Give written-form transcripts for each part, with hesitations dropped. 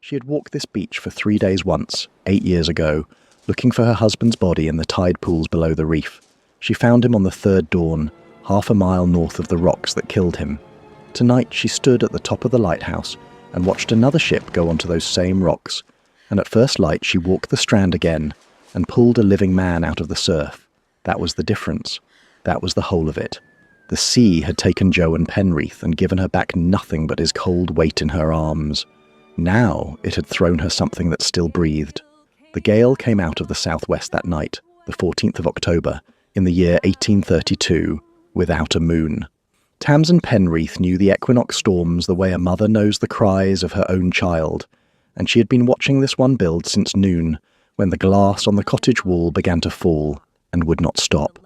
She had walked this beach for 3 days once, 8 years ago, looking for her husband's body in the tide pools below the reef. She found him on the third dawn, half a mile north of the rocks that killed him. Tonight she stood at the top of the lighthouse and watched another ship go onto those same rocks, and at first light she walked the strand again and pulled a living man out of the surf. That was the difference. That was the whole of it. The sea had taken Joan Penreath and given her back nothing but his cold weight in her arms. Now it had thrown her something that still breathed. The gale came out of the southwest that night, the 14th of October, in the year 1832, without a moon. Tamsin Penreath knew the equinox storms the way a mother knows the cries of her own child, and she had been watching this one build since noon, when the glass on the cottage wall began to fall and would not stop.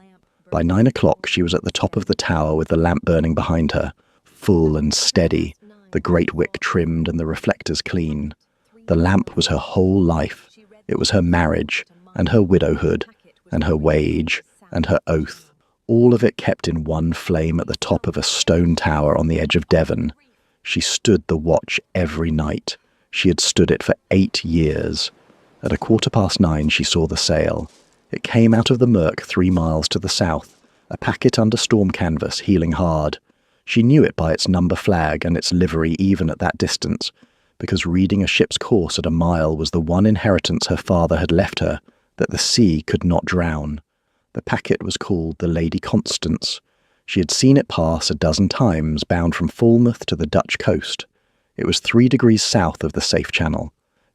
By 9 o'clock she was at the top of the tower with the lamp burning behind her, full and steady, the great wick trimmed and the reflectors clean. The lamp was her whole life. It was her marriage, and her widowhood, and her wage, and her oath, all of it kept in one flame at the top of a stone tower on the edge of Devon. She stood the watch every night. She had stood it for 8 years. At 9:15 she saw the sail. It came out of the murk 3 miles to the south, a packet under storm canvas, heeling hard. She knew it by its number flag and its livery even at that distance, because reading a ship's course at a mile was the one inheritance her father had left her, that the sea could not drown. The packet was called the Lady Constance. She had seen it pass a dozen times, bound from Falmouth to the Dutch coast. It was 3 degrees south of the safe channel.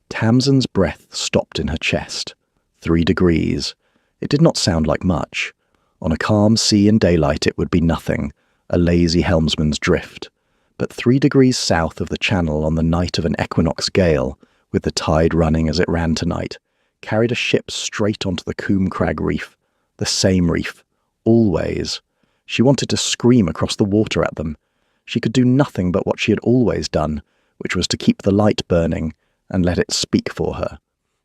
Tamsin's breath stopped in her chest. 3 degrees. It did not sound like much. On a calm sea in daylight it would be nothing, a lazy helmsman's drift. But 3 degrees south of the channel on the night of an equinox gale, with the tide running as it ran tonight, carried a ship straight onto the Coombe Crag reef. The same reef. Always. She wanted to scream across the water at them. She could do nothing but what she had always done, which was to keep the light burning and let it speak for her.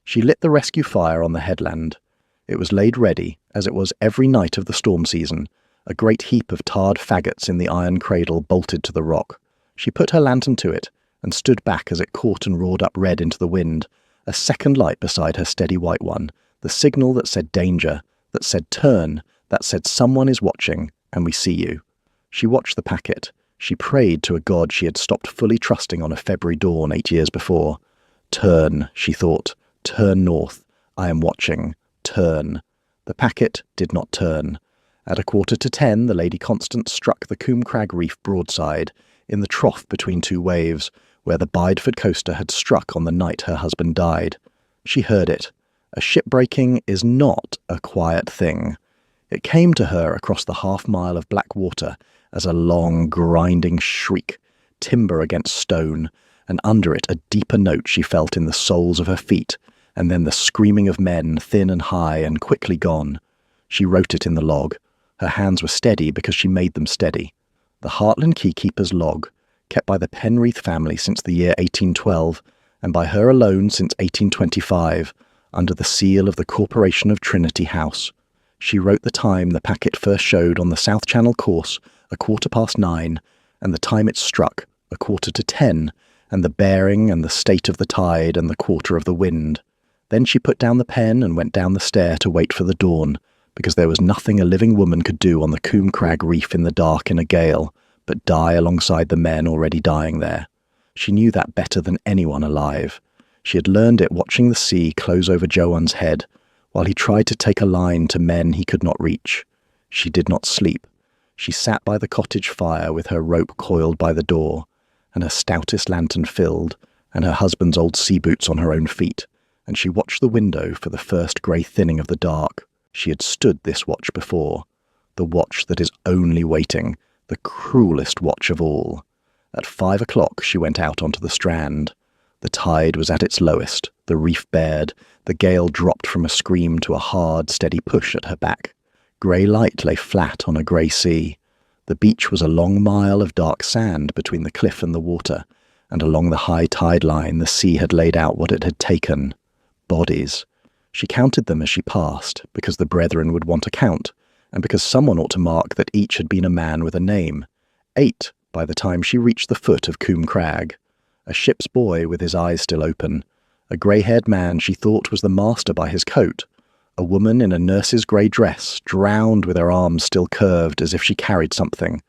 She lit the rescue fire on the headland. It was laid ready, as it was every night of the storm season, a great heap of tarred faggots in the iron cradle bolted to the rock. She put her lantern to it and stood back as it caught and roared up red into the wind, a second light beside her steady white one, the signal that said danger, that said turn, that said someone is watching and we see you. She watched the packet. She prayed to a God she had stopped fully trusting on a February dawn 8 years before. Turn, she thought, turn north. I am watching. Turn. The packet did not turn. At 9:45 the Lady Constance struck the Coombe Crag reef broadside, in the trough between 2 waves, where the Bideford coaster had struck on the night her husband died. She heard it. A ship breaking is not a quiet thing. It came to her across the half-mile of black water as a long, grinding shriek, timber against stone, and under it a deeper note she felt in the soles of her feet, and then the screaming of men, thin and high and quickly gone. She wrote it in the log. Her hands were steady because she made them steady. The Hartland Keykeeper's log, kept by the Penreath family since the year 1812, and by her alone since 1825, under the seal of the Corporation of Trinity House. She wrote the time the packet first showed on the South Channel course, 9:15, and the time it struck, 9:45, and the bearing and the state of the tide and the quarter of the wind. Then she put down the pen and went down the stair to wait for the dawn, because there was nothing a living woman could do on the Coombe Crag reef in the dark in a gale, but die alongside the men already dying there. She knew that better than anyone alive. She had learned it watching the sea close over Joan's head, while he tried to take a line to men he could not reach. She did not sleep. She sat by the cottage fire with her rope coiled by the door, and her stoutest lantern filled, and her husband's old sea boots on her own feet, and she watched the window for the first grey thinning of the dark. She had stood this watch before, the watch that is only waiting, the cruelest watch of all. At 5 o'clock she went out onto the strand. The tide was at its lowest, the reef bared, the gale dropped from a scream to a hard, steady push at her back. Grey light lay flat on a grey sea. The beach was a long mile of dark sand between the cliff and the water, and along the high tide line the sea had laid out what it had taken. Bodies. She counted them as she passed, because the brethren would want a count, and because someone ought to mark that each had been a man with a name. 8 by the time she reached the foot of Coombe Crag. A ship's boy with his eyes still open. A grey-haired man she thought was the master by his coat. A woman in a nurse's grey dress, drowned with her arms still curved as if she carried something.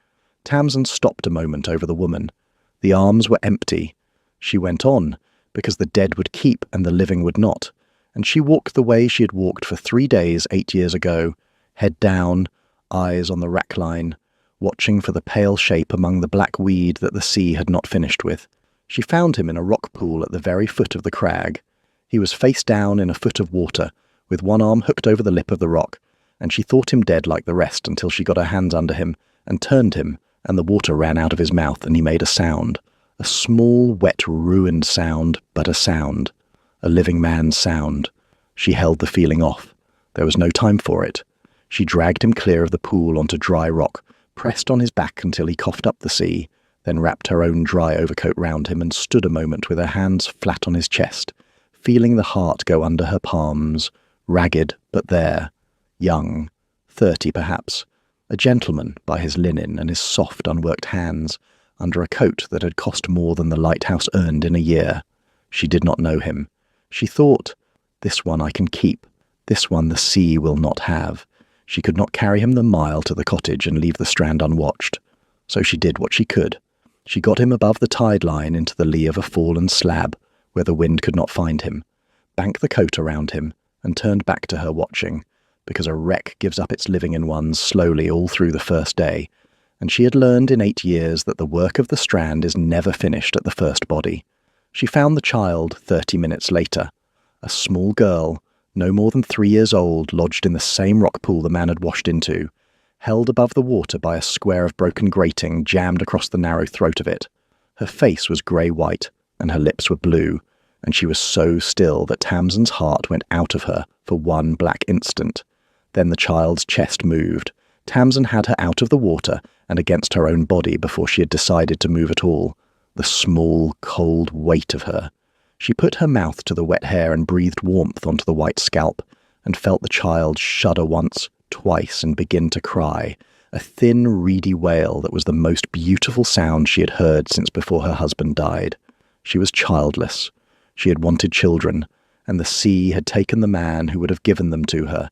Tamsin stopped a moment over the woman. The arms were empty. She went on, because the dead would keep and the living would not, and she walked the way she had walked for 3 days 8 years ago, head down, eyes on the rackline, watching for the pale shape among the black weed that the sea had not finished with. She found him in a rock pool at the very foot of the crag. He was face down in a foot of water, with one arm hooked over the lip of the rock, and she thought him dead like the rest until she got her hands under him and turned him, and the water ran out of his mouth and he made a sound. A small, wet, ruined sound, but a sound. A living man's sound. She held the feeling off. There was no time for it. She dragged him clear of the pool onto dry rock, pressed on his back until he coughed up the sea, then wrapped her own dry overcoat round him and stood a moment with her hands flat on his chest, feeling the heart go under her palms, ragged but there, young, 30 perhaps, a gentleman by his linen and his soft unworked hands, under a coat that had cost more than the lighthouse earned in a year. She did not know him. She thought, this one I can keep, this one the sea will not have. She could not carry him the mile to the cottage and leave the strand unwatched. So she did what she could. She got him above the tide line into the lee of a fallen slab, where the wind could not find him, banked the coat around him, and turned back to her watching, because a wreck gives up its living in ones slowly all through the first day, and she had learned in 8 years that the work of the strand is never finished at the first body. She found the child 30 minutes later, a small girl, no more than 3 years old, lodged in the same rock pool the man had washed into, held above the water by a square of broken grating jammed across the narrow throat of it. Her face was grey-white, and her lips were blue, and she was so still that Tamsin's heart went out of her for one black instant. Then the child's chest moved. Tamsin had her out of the water and against her own body before she had decided to move at all. The small, cold weight of her. She put her mouth to the wet hair and breathed warmth onto the white scalp, and felt the child shudder once, twice, and begin to cry, a thin, reedy wail that was the most beautiful sound she had heard since before her husband died. She was childless. She had wanted children, and the sea had taken the man who would have given them to her,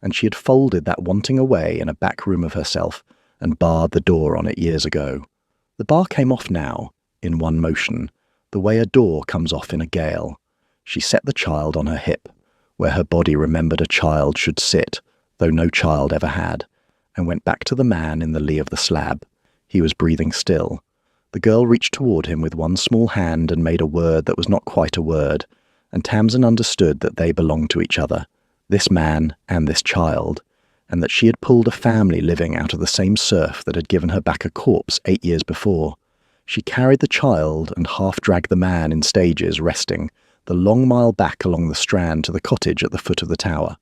and she had folded that wanting away in a back room of herself and barred the door on it years ago. The bar came off now, in one motion, the way a door comes off in a gale. She set the child on her hip, where her body remembered a child should sit, though no child ever had, and went back to the man in the lee of the slab. He was breathing still. The girl reached toward him with one small hand and made a word that was not quite a word, and Tamsin understood that they belonged to each other, this man and this child, and that she had pulled a family living out of the same surf that had given her back a corpse 8 years before. She carried the child and half-dragged the man in stages, resting, the long mile back along the strand to the cottage at the foot of the tower.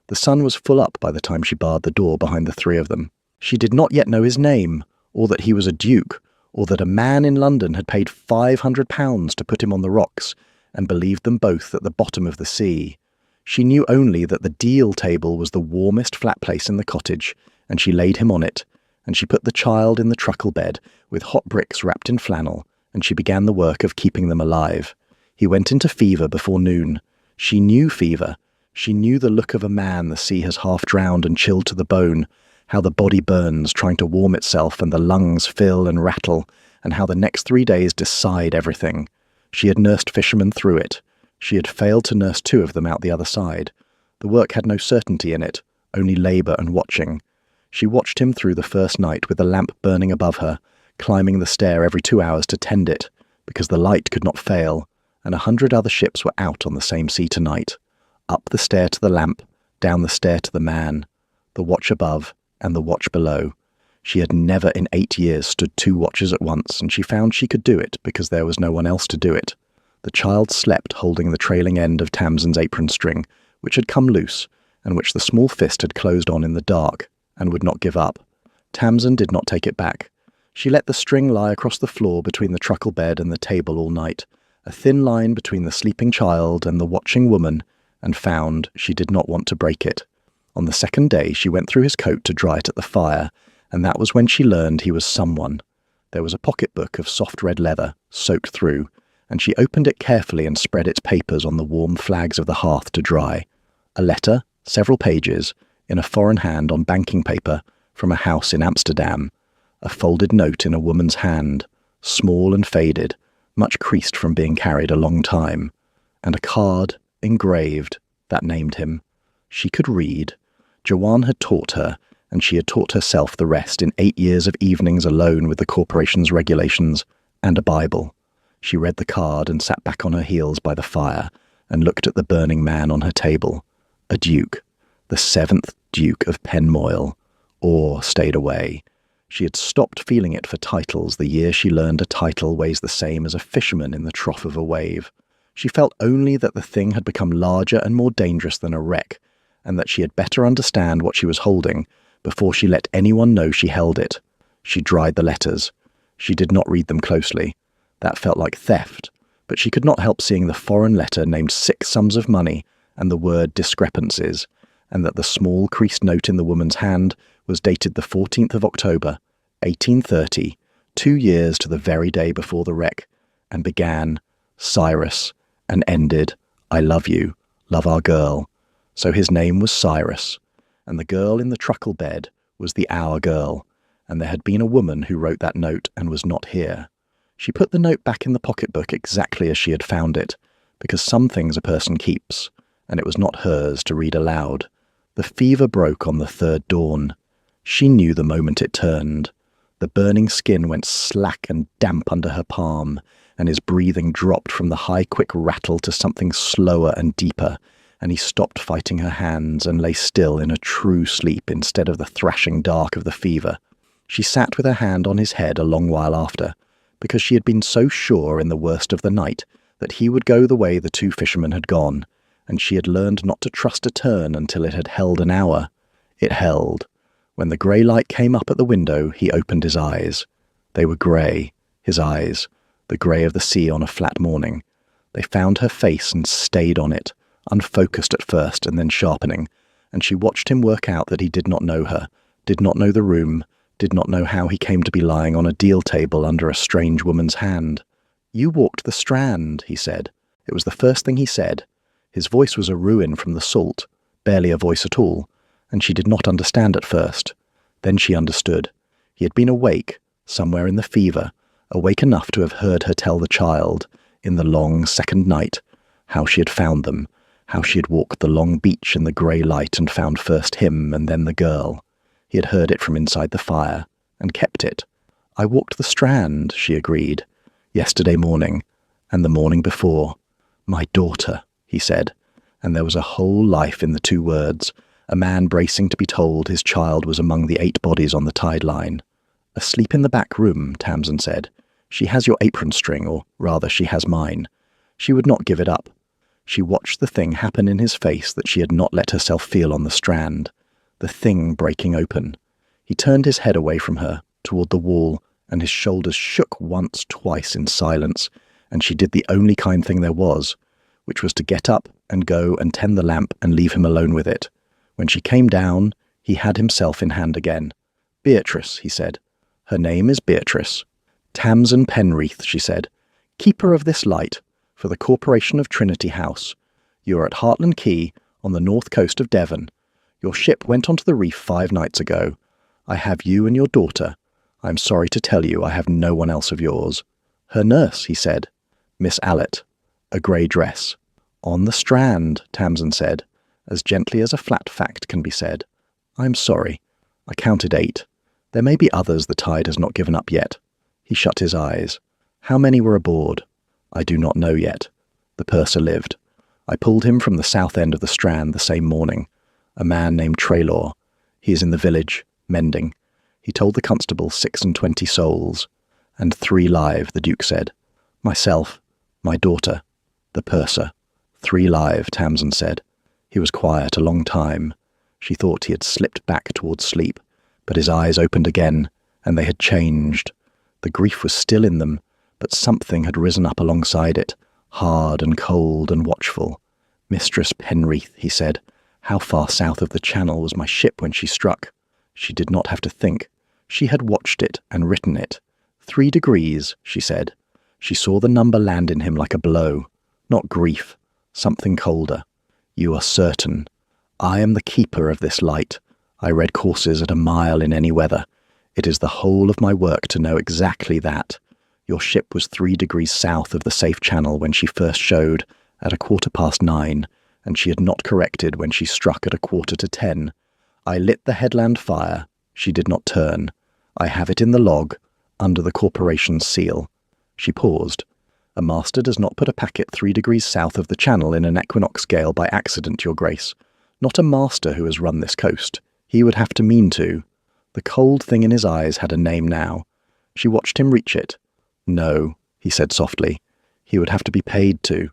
The sun was full up by the time she barred the door behind the three of them. She did not yet know his name, or that he was a duke, or that a man in London had paid £500 to put him on the rocks, and believed them both at the bottom of the sea. She knew only that the deal table was the warmest flat place in the cottage, and she laid him on it, and she put the child in the truckle bed, with hot bricks wrapped in flannel, and she began the work of keeping them alive. He went into fever before noon. She knew fever. She knew the look of a man the sea has half drowned and chilled to the bone, how the body burns, trying to warm itself, and the lungs fill and rattle, and how the next 3 days decide everything. She had nursed fishermen through it. She had failed to nurse 2 of them out the other side. The work had no certainty in it, only labour and watching. She watched him through the first night with the lamp burning above her, climbing the stair every 2 hours to tend it, because the light could not fail, and 100 other ships were out on the same sea tonight. Up the stair to the lamp, down the stair to the man, the watch above and the watch below. She had never in 8 years stood 2 watches at once, and she found she could do it because there was no one else to do it. The child slept holding the trailing end of Tamsin's apron string, which had come loose, and which the small fist had closed on in the dark, and would not give up. Tamsin did not take it back. She let the string lie across the floor between the truckle bed and the table all night, a thin line between the sleeping child and the watching woman, and found she did not want to break it. On the second day she went through his coat to dry it at the fire, and that was when she learned he was someone. There was a pocketbook of soft red leather, soaked through, and she opened it carefully and spread its papers on the warm flags of the hearth to dry. A letter, several pages, in a foreign hand on banking paper, from a house in Amsterdam. A folded note in a woman's hand, small and faded, much creased from being carried a long time. And a card, engraved, that named him. She could read. Jawan had taught her, and she had taught herself the rest in 8 years of evenings alone with the corporation's regulations and a Bible. She read the card and sat back on her heels by the fire and looked at the burning man on her table. A duke, the 7th Duke of Penmoil. Awe stayed away. She had stopped feeling it for titles the year she learned a title weighs the same as a fisherman in the trough of a wave. She felt only that the thing had become larger and more dangerous than a wreck, and that she had better understand what she was holding before she let anyone know she held it. She dried the letters. She did not read them closely. That felt like theft, but she could not help seeing the foreign letter named 6 sums of money and the word discrepancies, and that the small creased note in the woman's hand was dated the 14th of October, 1830, 2 years to the very day before the wreck, and began, Cyrus, and ended, I love you, love our girl. So his name was Cyrus, and the girl in the truckle bed was the Our Girl, and there had been a woman who wrote that note and was not here. She put the note back in the pocketbook exactly as she had found it, because some things a person keeps, and it was not hers to read aloud. The fever broke on the 3rd dawn. She knew the moment it turned. The burning skin went slack and damp under her palm, and his breathing dropped from the high, quick rattle to something slower and deeper, and he stopped fighting her hands and lay still in a true sleep instead of the thrashing dark of the fever. She sat with her hand on his head a long while after, because she had been so sure in the worst of the night that he would go the way the 2 fishermen had gone, and she had learned not to trust a turn until it had held an hour. It held. When the grey light came up at the window, he opened his eyes. They were grey, his eyes, the grey of the sea on a flat morning. They found her face and stayed on it, unfocused at first and then sharpening, and she watched him work out that he did not know her, did not know the room, did not know how he came to be lying on a deal table under a strange woman's hand. You walked the Strand, he said. It was the first thing he said. His voice was a ruin from the salt, barely a voice at all, and she did not understand at first. Then she understood. He had been awake, somewhere in the fever, awake enough to have heard her tell the child, in the long second night, how she had found them, how she had walked the long beach in the grey light and found first him and then the girl. He had heard it from inside the fire, and kept it. I walked the Strand, she agreed, yesterday morning, and the morning before. My daughter, he said, and there was a whole life in the 2 words, a man bracing to be told his child was among the 8 bodies on the tide line. Asleep in the back room, Tamsin said. She has your apron string, or rather she has mine. She would not give it up. She watched the thing happen in his face that she had not let herself feel on the Strand. The thing breaking open. He turned his head away from her, toward the wall, and his shoulders shook once, twice in silence, and she did the only kind thing there was, which was to get up and go and tend the lamp and leave him alone with it. When she came down, he had himself in hand again. Beatrice, he said. Her name is Beatrice. Tamsin Penreath, she said. Keeper of this light, for the Corporation of Trinity House. You are at Hartland Quay, on the north coast of Devon. Your ship went onto the reef 5 nights ago. I have you and your daughter. I am sorry to tell you I have no one else of yours. Her nurse, he said. Miss Allett. A grey dress. On the Strand, Tamsin said, as gently as a flat fact can be said. I am sorry. I counted 8. There may be others the tide has not given up yet. He shut his eyes. How many were aboard? I do not know yet. The purser lived. I pulled him from the south end of the Strand the same morning. A man named Treloar. He is in the village, mending. He told the constable 26 souls. And 3 live, the Duke said. Myself, my daughter, the purser. 3 live, Tamsin said. He was quiet a long time. She thought he had slipped back towards sleep, but his eyes opened again, and they had changed. The grief was still in them, but something had risen up alongside it, hard and cold and watchful. Mistress Penreath, he said, how far south of the Channel was my ship when she struck? She did not have to think. She had watched it and written it. 3 degrees, she said. She saw the number land in him like a blow. Not grief, something colder. You are certain. I am the keeper of this light. I read courses at a mile in any weather. It is the whole of my work to know exactly that. Your ship was 3 degrees south of the safe channel when she first showed, at 9:15, and she had not corrected when she struck at 9:45. I lit the headland fire. She did not turn. I have it in the log, under the corporation's seal. She paused. A master does not put a packet 3 degrees south of the channel in an equinox gale by accident, Your Grace. Not a master who has run this coast. He would have to mean to. The cold thing in his eyes had a name now. She watched him reach it. No, he said softly. He would have to be paid to.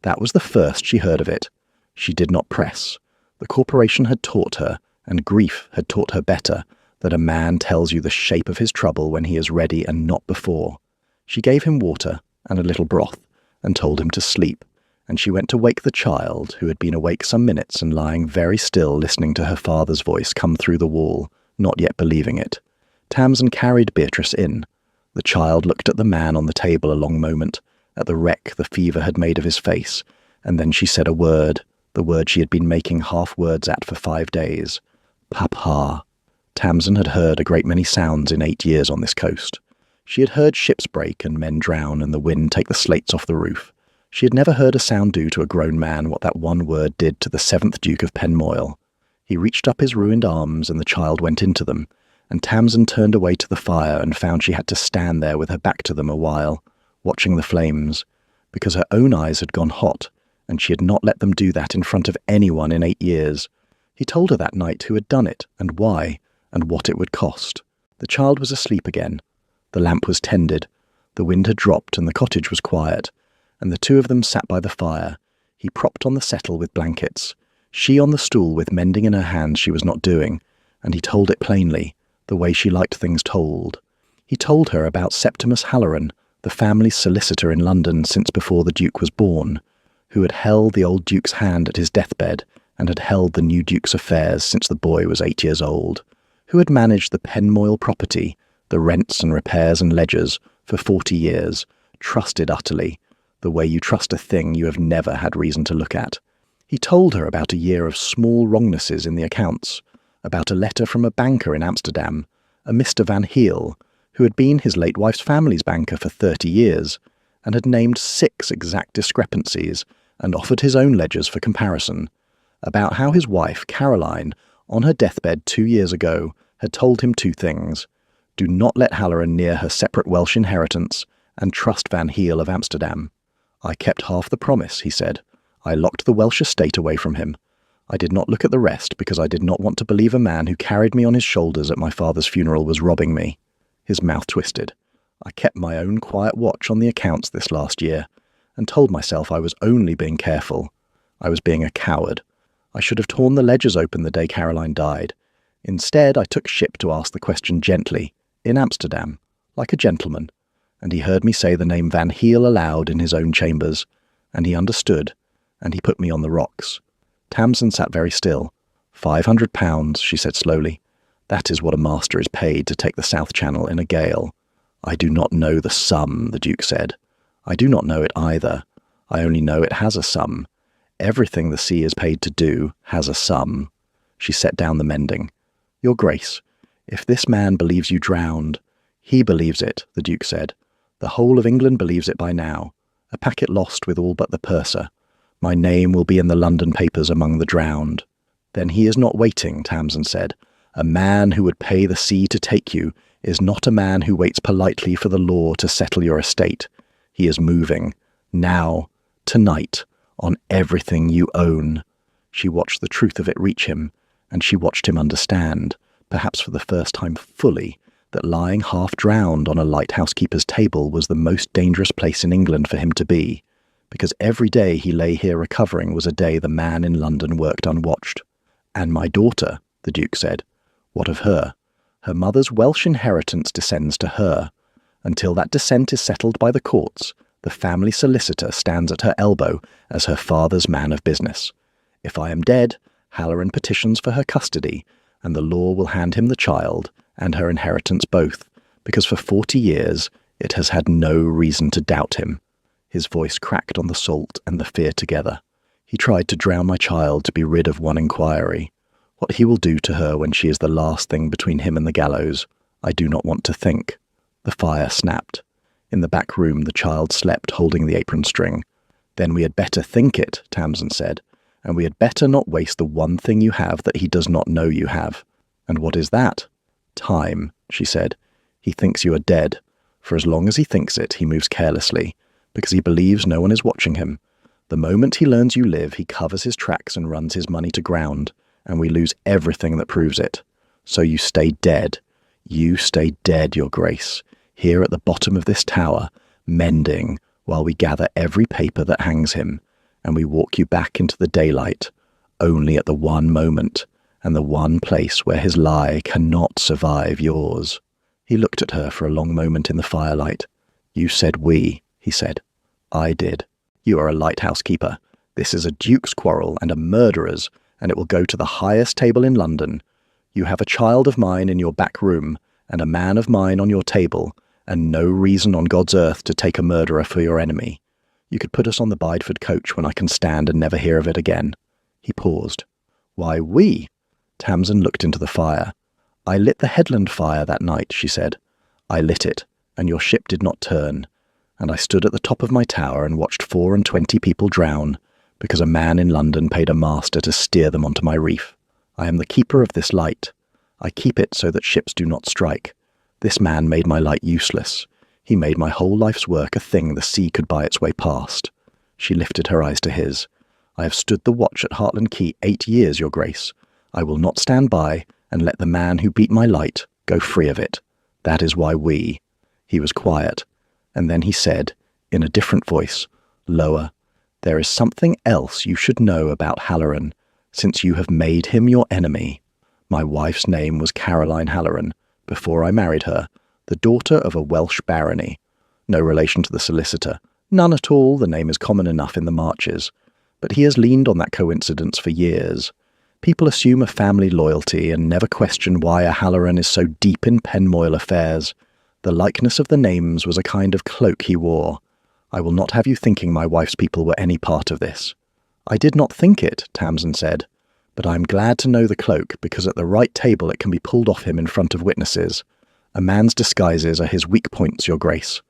That was the first she heard of it. She did not press. The corporation had taught her, and grief had taught her better, that a man tells you the shape of his trouble when he is ready and not before. She gave him water and a little broth, and told him to sleep, and she went to wake the child, who had been awake some minutes and lying very still listening to her father's voice come through the wall, not yet believing it. Tamsin carried Beatrice in. The child looked at the man on the table a long moment, at the wreck the fever had made of his face, and then she said a word, the word she had been making half words at for 5 days. Papa. Tamsin had heard a great many sounds in 8 years on this coast. She had heard ships break and men drown and the wind take the slates off the roof. She had never heard a sound do to a grown man what that one word did to the 7th Duke of Penmoil. He reached up his ruined arms and the child went into them, and Tamsin turned away to the fire and found she had to stand there with her back to them a while, watching the flames, because her own eyes had gone hot, and she had not let them do that in front of anyone in 8 years. He told her that night who had done it, and why, and what it would cost. The child was asleep again. The lamp was tended. The wind had dropped and the cottage was quiet, and the two of them sat by the fire, he propped on the settle with blankets, she on the stool with mending in her hands she was not doing, and he told it plainly, the way she liked things told. He told her about Septimus Halloran, the family's solicitor in London since before the Duke was born, who had held the old Duke's hand at his deathbed and had held the new Duke's affairs since the boy was 8 years old, who had managed the Penmoil property, the rents and repairs and ledgers, for 40 years, trusted utterly, the way you trust a thing you have never had reason to look at. He told her about a year of small wrongnesses in the accounts, about a letter from a banker in Amsterdam, a Mr. Van Heel, who had been his late wife's family's banker for 30 years, and had named 6 exact discrepancies and offered his own ledgers for comparison, about how his wife, Caroline, on her deathbed 2 years ago, had told him 2 things. Do not let Halloran near her separate Welsh inheritance, and trust Van Heel of Amsterdam. I kept half the promise, he said. I locked the Welsh estate away from him. I did not look at the rest because I did not want to believe a man who carried me on his shoulders at my father's funeral was robbing me. His mouth twisted. I kept my own quiet watch on the accounts this last year, and told myself I was only being careful. I was being a coward. I should have torn the ledgers open the day Caroline died. Instead, I took ship to ask the question gently, in Amsterdam, like a gentleman, and he heard me say the name Van Heel aloud in his own chambers, and he understood, and he put me on the rocks. Tamsin sat very still. £500, she said slowly. That is what a master is paid to take the South Channel in a gale. I do not know the sum, the Duke said. I do not know it either. I only know it has a sum. Everything the sea is paid to do has a sum. She set down the mending. Your Grace, if this man believes you drowned, he believes it, the Duke said. The whole of England believes it by now. A packet lost with all but the purser. My name will be in the London papers among the drowned. Then he is not waiting, Tamsin said. A man who would pay the sea to take you is not a man who waits politely for the law to settle your estate. He is moving, now, tonight, on everything you own. She watched the truth of it reach him, and she watched him understand, perhaps for the first time fully, that lying half drowned on a lighthousekeeper's table was the most dangerous place in England for him to be, because every day he lay here recovering was a day the man in London worked unwatched. And my daughter, the Duke said. What of her? Her mother's Welsh inheritance descends to her. Until that descent is settled by the courts, the family solicitor stands at her elbow as her father's man of business. If I am dead, Halloran petitions for her custody, and the law will hand him the child and her inheritance both, because for 40 years It has had no reason to doubt him. His voice cracked on the salt and the fear together. He tried to drown my child to be rid of one inquiry. What he will do to her when she is the last thing between him and the gallows, I do not want to think. The fire snapped. In the back room, the child slept, holding the apron string. Then we had better think it, Tamsin said, and we had better not waste the one thing you have that he does not know you have. And what is that? Time, she said. He thinks you are dead. For as long as he thinks it, he moves carelessly, because he believes no one is watching him. The moment he learns you live, he covers his tracks and runs his money to ground, and we lose everything that proves it. So you stay dead. You stay dead, Your Grace, here at the bottom of this tower, mending, while we gather every paper that hangs him, and we walk you back into the daylight, only at the one moment, and the one place where his lie cannot survive yours. He looked at her for a long moment in the firelight. You said we, he said. I did. You are a lighthouse keeper. This is a duke's quarrel and a murderer's, and it will go to the highest table in London. You have a child of mine in your back room, and a man of mine on your table, and no reason on God's earth to take a murderer for your enemy. You could put us on the Bideford coach when I can stand and never hear of it again. He paused. Why, we? Tamsin looked into the fire. I lit the headland fire that night, she said. I lit it, and your ship did not turn. And I stood at the top of my tower and watched 24 people drown, because a man in London paid a master to steer them onto my reef. I am the keeper of this light. I keep it so that ships do not strike. This man made my light useless. He made my whole life's work a thing the sea could buy its way past. She lifted her eyes to his. I have stood the watch at Hartland Quay 8 years, Your Grace. I will not stand by and let the man who beat my light go free of it. That is why we. He was quiet, and then he said, in a different voice, lower, there is something else you should know about Halloran, since you have made him your enemy. My wife's name was Caroline Halloran, before I married her, the daughter of a Welsh barony. No relation to the solicitor. None at all, the name is common enough in the Marches. But he has leaned on that coincidence for years. People assume a family loyalty and never question why a Halloran is so deep in Penmoil affairs. The likeness of the names was a kind of cloak he wore. I will not have you thinking my wife's people were any part of this. I did not think it, Tamsin said, but I am glad to know the cloak, because at the right table it can be pulled off him in front of witnesses. A man's disguises are his weak points, Your Grace.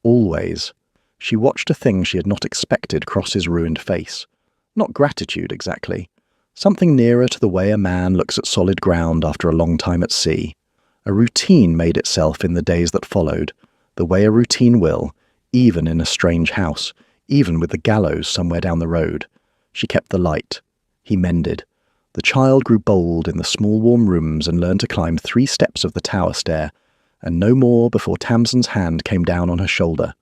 Always. She watched a thing she had not expected cross his ruined face. Not gratitude, exactly. Something nearer to the way a man looks at solid ground after a long time at sea. A routine made itself in the days that followed, the way a routine will, even in a strange house, even with the gallows somewhere down the road. She kept the light. He mended. The child grew bold in the small warm rooms and learned to climb 3 steps of the tower stair, and no more before Tamsin's hand came down on her shoulder.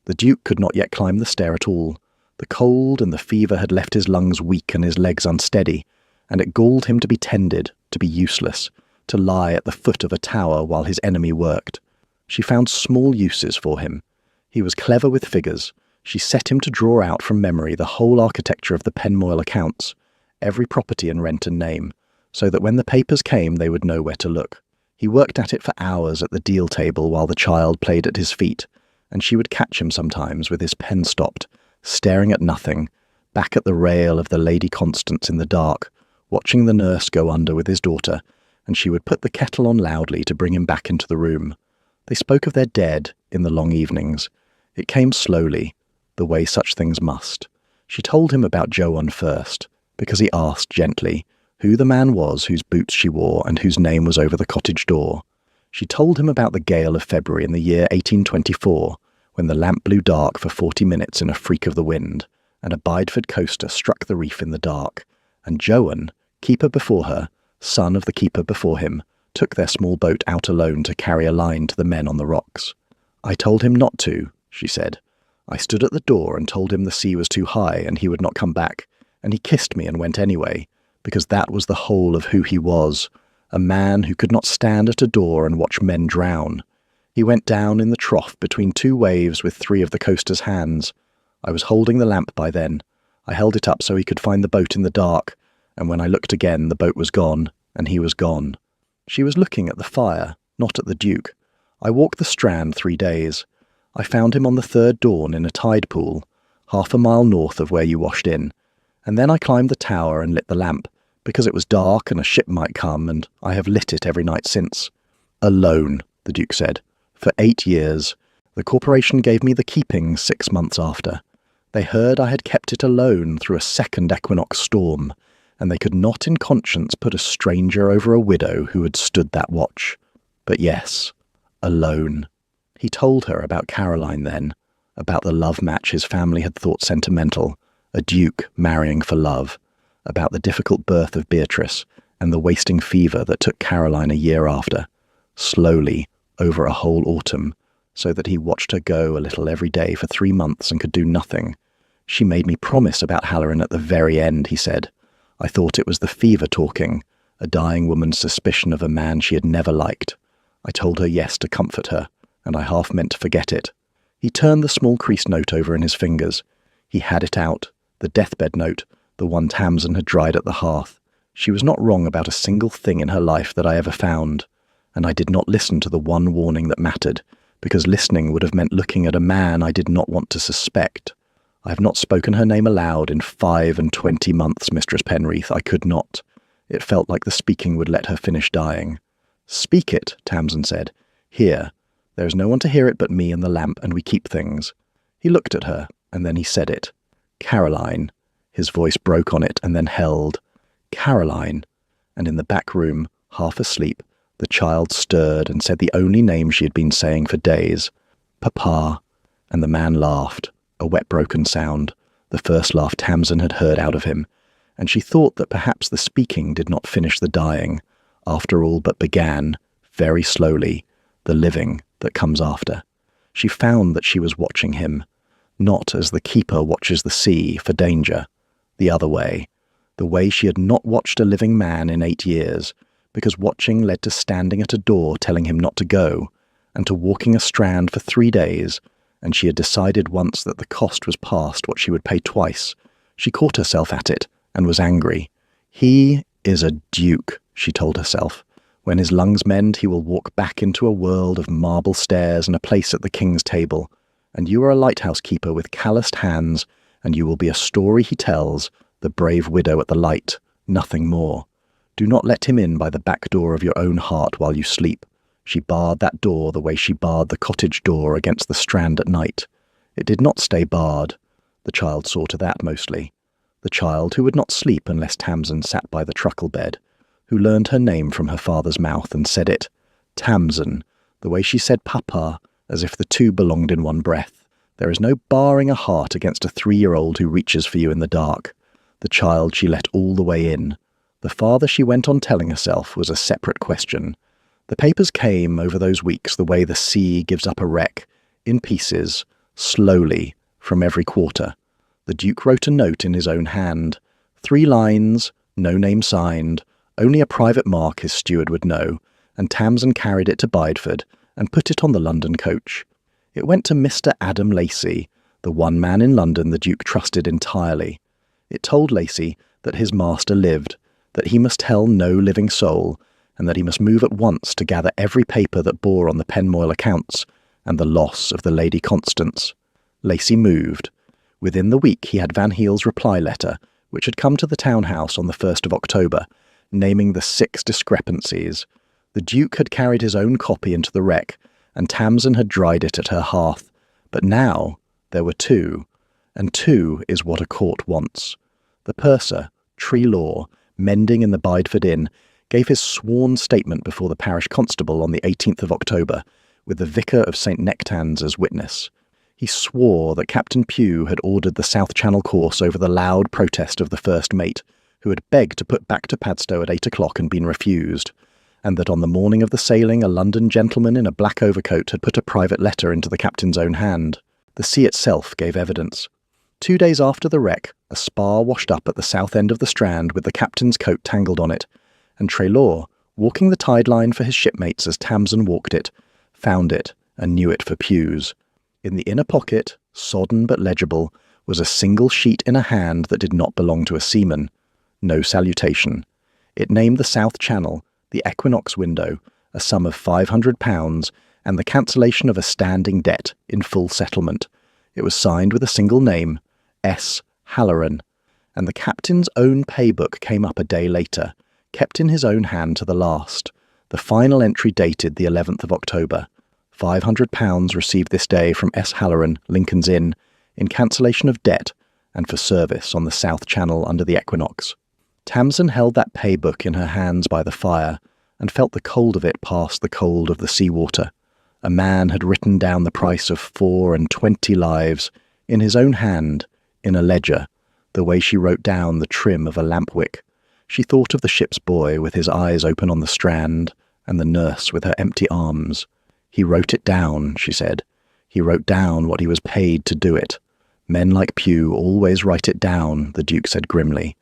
The Duke could not yet climb the stair at all. The cold and the fever had left his lungs weak and his legs unsteady, and it galled him to be tended, to be useless, to lie at the foot of a tower while his enemy worked. She found small uses for him. He was clever with figures. She set him to draw out from memory the whole architecture of the Penmoil accounts, every property and rent and name, so that when the papers came they would know where to look. He worked at it for hours at the deal table while the child played at his feet, and she would catch him sometimes with his pen stopped, staring at nothing, back at the rail of the Lady Constance in the dark, watching the nurse go under with his daughter, and she would put the kettle on loudly to bring him back into the room. They spoke of their dead in the long evenings. It came slowly, the way such things must. She told him about Joan first, because he asked gently who the man was whose boots she wore and whose name was over the cottage door. She told him about the gale of February in the year 1824, when the lamp blew dark for 40 minutes in a freak of the wind, and a Bideford coaster struck the reef in the dark, and Joan, keeper before her, son of the keeper before him, took their small boat out alone to carry a line to the men on the rocks. I told him not to, she said. I stood at the door and told him the sea was too high and he would not come back, and he kissed me and went anyway, because that was the whole of who he was, a man who could not stand at a door and watch men drown. He went down in the trough between 2 waves with 3 of the coaster's hands. I was holding the lamp by then. I held it up so he could find the boat in the dark, and when I looked again the boat was gone, and he was gone. She was looking at the fire, not at the Duke. I walked the Strand 3 days. I found him on the third dawn in a tide pool, half a mile north of where you washed in, and then I climbed the tower and lit the lamp, because it was dark and a ship might come, and I have lit it every night since. Alone, the Duke said. For 8 years. The corporation gave me the keeping 6 months after. They heard I had kept it alone through a second equinox storm, and they could not in conscience put a stranger over a widow who had stood that watch. But yes, alone. He told her about Caroline then, about the love match his family had thought sentimental, a duke marrying for love, about the difficult birth of Beatrice and the wasting fever that took Caroline a year after, slowly, over a whole autumn, so that he watched her go a little every day for 3 months and could do nothing. She made me promise about Halloran at the very end, he said. I thought it was the fever talking, a dying woman's suspicion of a man she had never liked. I told her yes to comfort her, and I half meant to forget it. He turned the small creased note over in his fingers. He had it out, the deathbed note, the one Tamsin had dried at the hearth. She was not wrong about a single thing in her life that I ever found, and I did not listen to the one warning that mattered, because listening would have meant looking at a man I did not want to suspect. I have not spoken her name aloud in 25 months, Mistress Penreath. I could not. It felt like the speaking would let her finish dying. Speak it, Tamsin said. Here. There is no one to hear it but me and the lamp, and we keep things. He looked at her, and then he said it. Caroline. His voice broke on it and then held. Caroline. And in the back room, half asleep, the child stirred and said the only name she had been saying for days. Papa. And the man laughed, a wet broken sound, the first laugh Tamsin had heard out of him, and she thought that perhaps the speaking did not finish the dying, after all, but began, very slowly, the living that comes after. She found that she was watching him, not as the keeper watches the sea for danger, the other way, the way she had not watched a living man in 8 years, because watching led to standing at a door telling him not to go, and to walking a strand for 3 days, and she had decided once that the cost was past what she would pay twice. She caught herself at it, and was angry. He is a duke, she told herself. When his lungs mend, he will walk back into a world of marble stairs and a place at the king's table, and you are a lighthouse keeper with calloused hands, and you will be a story he tells, the brave widow at the light, nothing more. Do not let him in by the back door of your own heart while you sleep. She barred that door the way she barred the cottage door against the strand at night. It did not stay barred. The child saw to that mostly. The child who would not sleep unless Tamsin sat by the truckle bed, who learned her name from her father's mouth and said it, Tamsin, the way she said Papa, as if the two belonged in one breath. There is no barring a heart against a 3-year-old who reaches for you in the dark. The child she let all the way in. The father, she went on telling herself, was a separate question. The papers came over those weeks the way the sea gives up a wreck, in pieces, slowly, from every quarter. The Duke wrote a note in his own hand. 3 lines, no name signed, only a private mark his steward would know, and Tamsin carried it to Bideford and put it on the London coach. It went to Mr. Adam Lacey, the one man in London the Duke trusted entirely. It told Lacey that his master lived, that he must tell no living soul, and that he must move at once to gather every paper that bore on the Penmoyle accounts and the loss of the Lady Constance. Lacey moved. Within the week he had Van Heel's reply letter, which had come to the townhouse on the 1st of October, naming the 6 discrepancies. The Duke had carried his own copy into the wreck, and Tamsin had dried it at her hearth. But now there were 2, and 2 is what a court wants. The purser, Treelaw, mending in the Bideford Inn, gave his sworn statement before the parish constable on the 18th of October, with the vicar of St. Nectan's as witness. He swore that Captain Pugh had ordered the South Channel course over the loud protest of the first mate, who had begged to put back to Padstow at 8 o'clock and been refused, and that on the morning of the sailing a London gentleman in a black overcoat had put a private letter into the captain's own hand. The sea itself gave evidence. 2 days after the wreck, a spar washed up at the south end of the Strand with the captain's coat tangled on it, and Treelaw, walking the tide line for his shipmates as Tamsin walked it, found it and knew it for Pugh's. In the inner pocket, sodden but legible, was a single sheet in a hand that did not belong to a seaman. No salutation. It named the South Channel, the Equinox window, a sum of £500, and the cancellation of a standing debt in full settlement. It was signed with a single name, S. Halloran, and the captain's own paybook came up a day later, kept in his own hand to the last. The final entry dated the 11th of October. £500 received this day from S. Halloran, Lincoln's Inn, in cancellation of debt and for service on the South Channel under the equinox. Tamsin held that paybook in her hands by the fire and felt the cold of it pass the cold of the sea-water. A man had written down the price of 24 lives in his own hand, in a ledger, the way she wrote down the trim of a lamp-wick. She thought of the ship's boy with his eyes open on the strand, and the nurse with her empty arms. He wrote it down, she said. He wrote down what he was paid to do it. Men like Pugh always write it down, the Duke said grimly.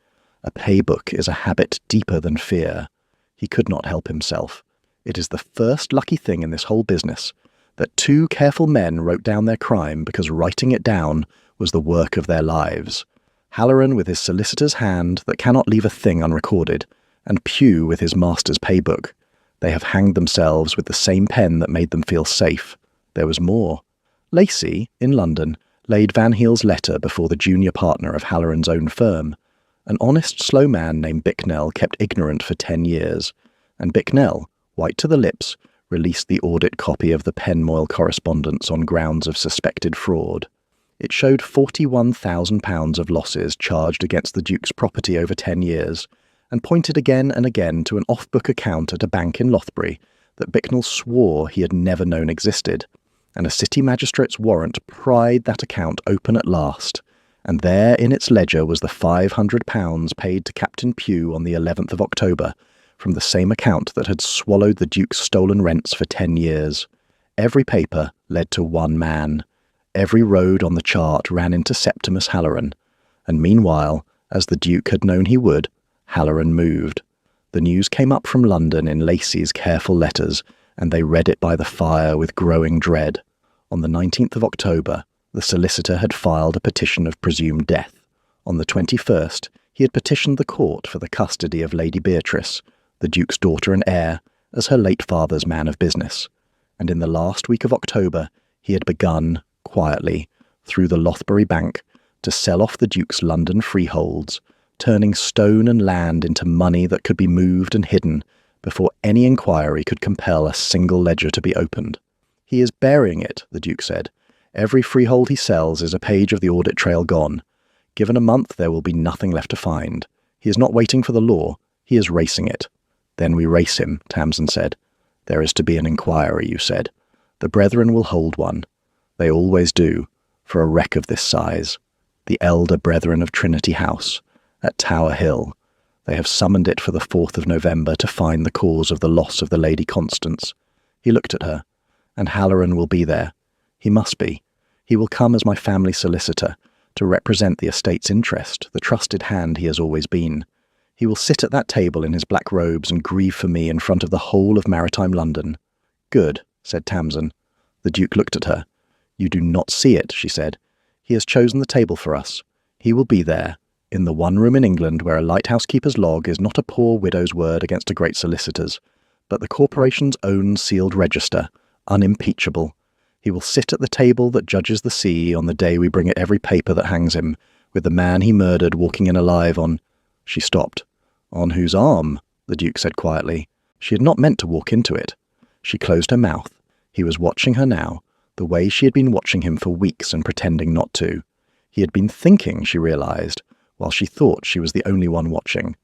A paybook is a habit deeper than fear. He could not help himself. It is the first lucky thing in this whole business that two careful men wrote down their crime because writing it down was the work of their lives. Halloran with his solicitor's hand that cannot leave a thing unrecorded, and Pugh with his master's paybook. They have hanged themselves with the same pen that made them feel safe. There was more. Lacey, in London, laid Van Heel's letter before the junior partner of Halloran's own firm. An honest, slow man named Bicknell kept ignorant for 10 years, and Bicknell, white to the lips, released the audit copy of the Penmoil correspondence on grounds of suspected fraud. It showed £41,000 of losses charged against the Duke's property over 10 years, and pointed again and again to an off-book account at a bank in Lothbury that Bicknell swore he had never known existed, and a city magistrate's warrant pried that account open at last, and there in its ledger was the £500 paid to Captain Pugh on the 11th of October, from the same account that had swallowed the Duke's stolen rents for 10 years. Every paper led to one man. Every road on the chart ran into Septimus Halloran, and meanwhile, as the Duke had known he would, Halloran moved. The news came up from London in Lacey's careful letters, and they read it by the fire with growing dread. On the 19th of October, the solicitor had filed a petition of presumed death. On the 21st, he had petitioned the court for the custody of Lady Beatrice, the Duke's daughter and heir, as her late father's man of business. And in the last week of October, he had begun, quietly, through the Lothbury Bank, to sell off the Duke's London freeholds, turning stone and land into money that could be moved and hidden before any inquiry could compel a single ledger to be opened. He is burying it, the Duke said. Every freehold he sells is a page of the audit trail gone. Given a month, there will be nothing left to find. He is not waiting for the law. He is racing it. Then we race him, Tamsin said. There is to be an inquiry, you said. The brethren will hold one. They always do, for a wreck of this size. The elder brethren of Trinity House, at Tower Hill. They have summoned it for the 4th of November to find the cause of the loss of the Lady Constance. He looked at her. And Halloran will be there. He must be. He will come as my family solicitor, to represent the estate's interest, the trusted hand he has always been. He will sit at that table in his black robes and grieve for me in front of the whole of maritime London. Good, said Tamsin. The Duke looked at her. You do not see it, she said. He has chosen the table for us. He will be there, in the one room in England where a lighthouse-keeper's log is not a poor widow's word against a great solicitor's, but the corporation's own sealed register, unimpeachable. He will sit at the table that judges the sea on the day we bring it every paper that hangs him, with the man he murdered walking in alive on... She stopped. On whose arm? The Duke said quietly. She had not meant to walk into it. She closed her mouth. He was watching her now, the way she had been watching him for weeks and pretending not to. He had been thinking, she realized, while she thought she was the only one watching.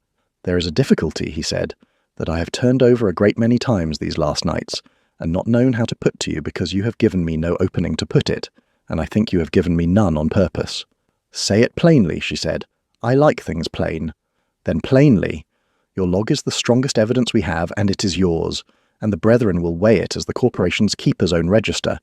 There is a difficulty, he said, that I have turned over a great many times these last nights, and not known how to put to you because you have given me no opening to put it, and I think you have given me none on purpose. Say it plainly, she said. I like things plain. Then plainly. Your log is the strongest evidence we have, and it is yours, and the brethren will weigh it as the corporation's keeper's own register.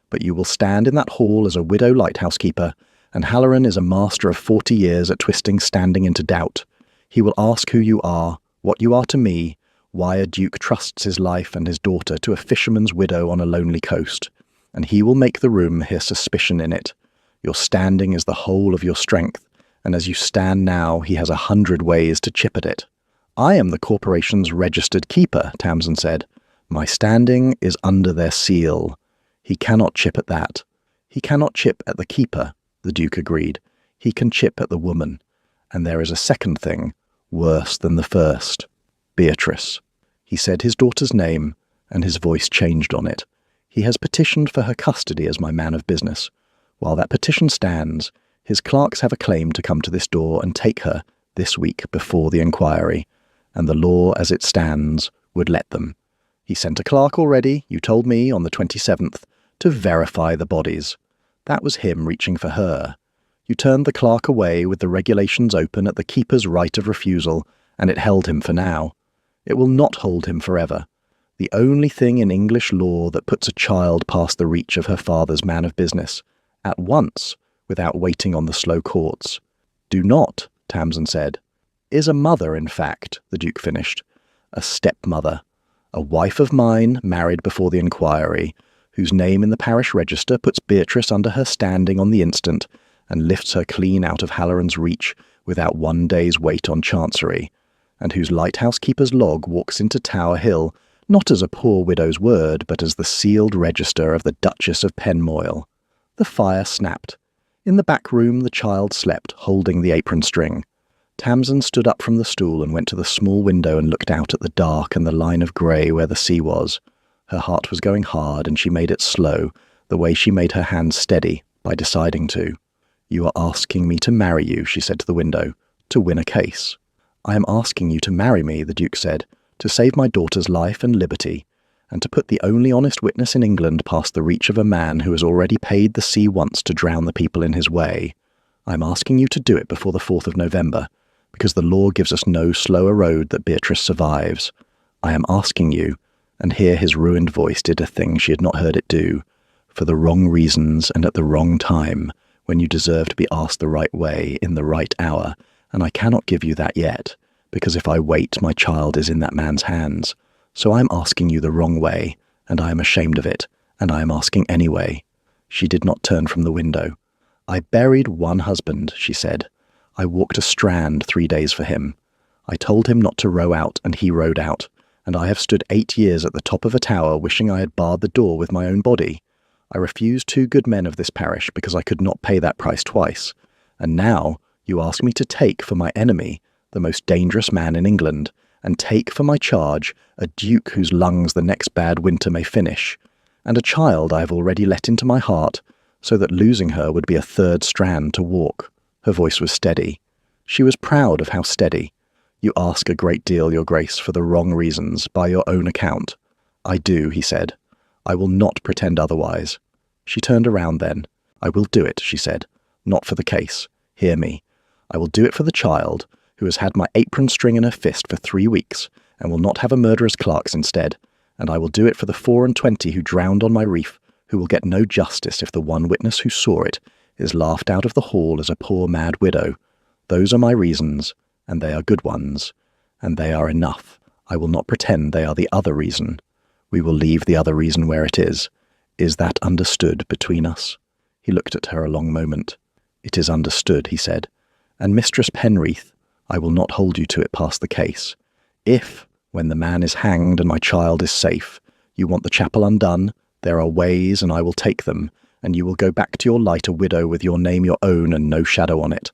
But you will stand in that hall as a widow lighthouse-keeper, and Halloran is a master of 40 years at twisting standing into doubt. He will ask who you are, what you are to me, why a duke trusts his life and his daughter to a fisherman's widow on a lonely coast, and he will make the room hear suspicion in it. Your standing is the whole of your strength, and as you stand now, he has 100 ways to chip at it. I am the corporation's registered keeper, Tamsin said. My standing is under their seal. He cannot chip at that. He cannot chip at the keeper, the Duke agreed. He can chip at the woman. And there is a second thing, worse than the first. Beatrice. He said his daughter's name, and his voice changed on it. He has petitioned for her custody as my man of business. While that petition stands, his clerks have a claim to come to this door and take her this week before the inquiry, and the law as it stands would let them. He sent a clerk already, you told me, on the 27th, to verify the bodies. That was him reaching for her. You turned the clerk away with the regulations open at the keeper's right of refusal, and it held him for now. It will not hold him forever. The only thing in English law that puts a child past the reach of her father's man of business, at once, without waiting on the slow courts. Do not, Tamsin said. Is a mother, in fact, the Duke finished. A stepmother. A wife of mine, married before the inquiry, whose name in the parish register puts Beatrice under her standing on the instant, and lifts her clean out of Halloran's reach without 1 day's wait on Chancery, and whose lighthouse keeper's log walks into Tower Hill, not as a poor widow's word, but as the sealed register of the Duchess of Penmoil. The fire snapped. In the back room the child slept, holding the apron string. Tamsin stood up from the stool and went to the small window and looked out at the dark and the line of grey where the sea was. Her heart was going hard, and she made it slow, the way she made her hands steady, by deciding to. You are asking me to marry you, she said to the window, to win a case. I am asking you to marry me, the Duke said, to save my daughter's life and liberty, and to put the only honest witness in England past the reach of a man who has already paid the sea once to drown the people in his way. I am asking you to do it before the 4th of November, because the law gives us no slower road that Beatrice survives. I am asking you, and here his ruined voice did a thing she had not heard it do, for the wrong reasons and at the wrong time, when you deserve to be asked the right way in the right hour, and I cannot give you that yet, because if I wait, my child is in that man's hands. So I am asking you the wrong way, and I am ashamed of it, and I am asking anyway. She did not turn from the window. I buried one husband, she said. I walked a strand 3 days for him. I told him not to row out, and he rowed out, and I have stood 8 years at the top of a tower wishing I had barred the door with my own body. I refused 2 good men of this parish because I could not pay that price twice, and now you ask me to take for my enemy the most dangerous man in England, and take for my charge a duke whose lungs the next bad winter may finish, and a child I have already let into my heart, so that losing her would be a 3rd strand to walk. Her voice was steady. She was proud of how steady. You ask a great deal, your grace, for the wrong reasons, by your own account. I do, he said. I will not pretend otherwise. She turned around then. I will do it, she said. Not for the case. Hear me. I will do it for the child, who has had my apron string in her fist for 3 weeks, and will not have a murderer's clerks instead, and I will do it for the 24 who drowned on my reef, who will get no justice if the one witness who saw it is laughed out of the hall as a poor mad widow. Those are my reasons, and they are good ones, and they are enough. I will not pretend they are the other reason. We will leave the other reason where it is. Is that understood between us? He looked at her a long moment. It is understood, he said. And Mistress Penreath, I will not hold you to it past the case. If, when the man is hanged and my child is safe, you want the chapel undone, there are ways, and I will take them, and you will go back to your light a widow with your name your own and no shadow on it.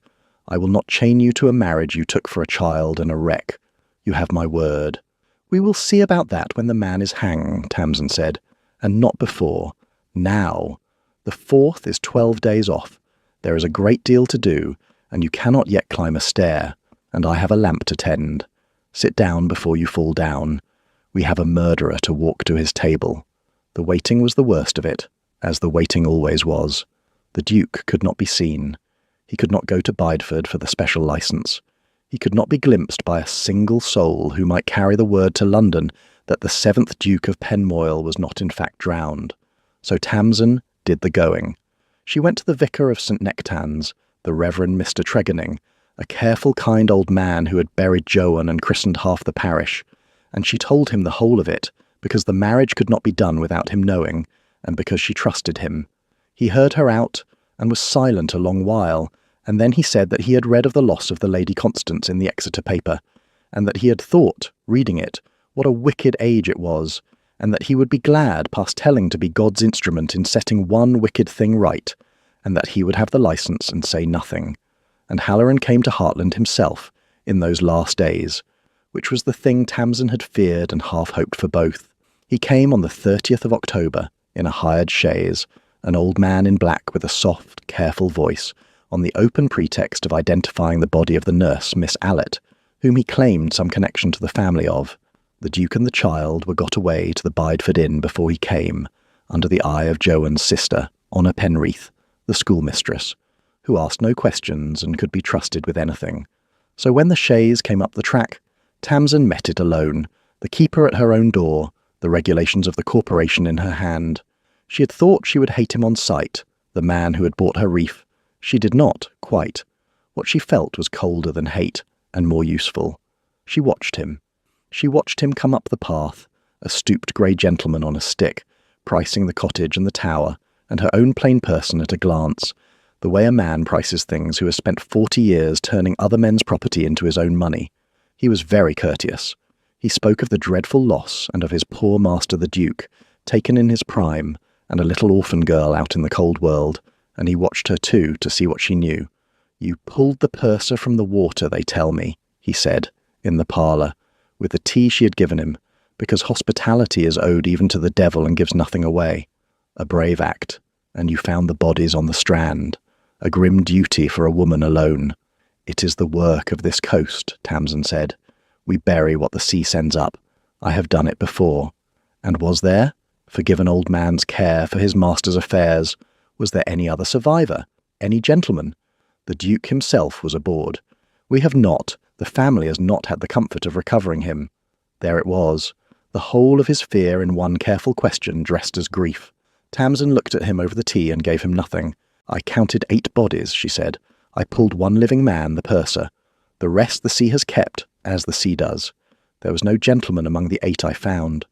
I will not chain you to a marriage you took for a child and a wreck. You have my word. We will see about that when the man is hanged, Tamsin said, and not before. Now. The 4th is 12 days off. There is a great deal to do, and you cannot yet climb a stair, and I have a lamp to tend. Sit down before you fall down. We have a murderer to walk to his table. The waiting was the worst of it, as the waiting always was. The Duke could not be seen. He could not go to Bideford for the special licence. He could not be glimpsed by a single soul who might carry the word to London that the 7th Duke of Penmoil was not in fact drowned. So Tamsin did the going. She went to the vicar of St. Nectan's, the Reverend Mr. Tregenning, a careful, kind old man who had buried Joan and christened half the parish, and she told him the whole of it, because the marriage could not be done without him knowing, and because she trusted him. He heard her out, and was silent a long while, and then he said that he had read of the loss of the Lady Constance in the Exeter paper, and that he had thought, reading it, what a wicked age it was, and that he would be glad past telling to be God's instrument in setting one wicked thing right, and that he would have the license and say nothing. And Halloran came to Heartland himself in those last days, which was the thing Tamsin had feared and half-hoped for both. He came on the 30th of October in a hired chaise, an old man in black with a soft, careful voice, on the open pretext of identifying the body of the nurse, Miss Allett, whom he claimed some connection to the family of. The Duke and the child were got away to the Bideford Inn before he came, under the eye of Joan's sister, Honor Penreath, the schoolmistress, who asked no questions and could be trusted with anything. So when the chaise came up the track, Tamsin met it alone, the keeper at her own door, the regulations of the corporation in her hand. She had thought she would hate him on sight, the man who had bought her reef. She did not, quite. What she felt was colder than hate, and more useful. She watched him. She watched him come up the path, a stooped grey gentleman on a stick, pricing the cottage and the tower, and her own plain person at a glance, the way a man prices things who has spent 40 years turning other men's property into his own money. He was very courteous. He spoke of the dreadful loss and of his poor master the Duke, taken in his prime, and a little orphan girl out in the cold world, and he watched her too to see what she knew. "You pulled the purser from the water, they tell me," he said, in the parlour, with the tea she had given him, because hospitality is owed even to the devil and gives nothing away. A brave act, and you found the bodies on the strand. A grim duty for a woman alone. "It is the work of this coast," Tamsin said. "We bury what the sea sends up. I have done it before." And was there, forgiven old man's care for his master's affairs, was there any other survivor? Any gentleman? The Duke himself was aboard. We have not, the family has not had the comfort of recovering him. There it was, the whole of his fear in one careful question dressed as grief. Tamsin looked at him over the tea and gave him nothing. "I counted 8 bodies," she said. "I pulled one living man, the purser. The rest the sea has kept, as the sea does. There was no gentleman among the 8 I found."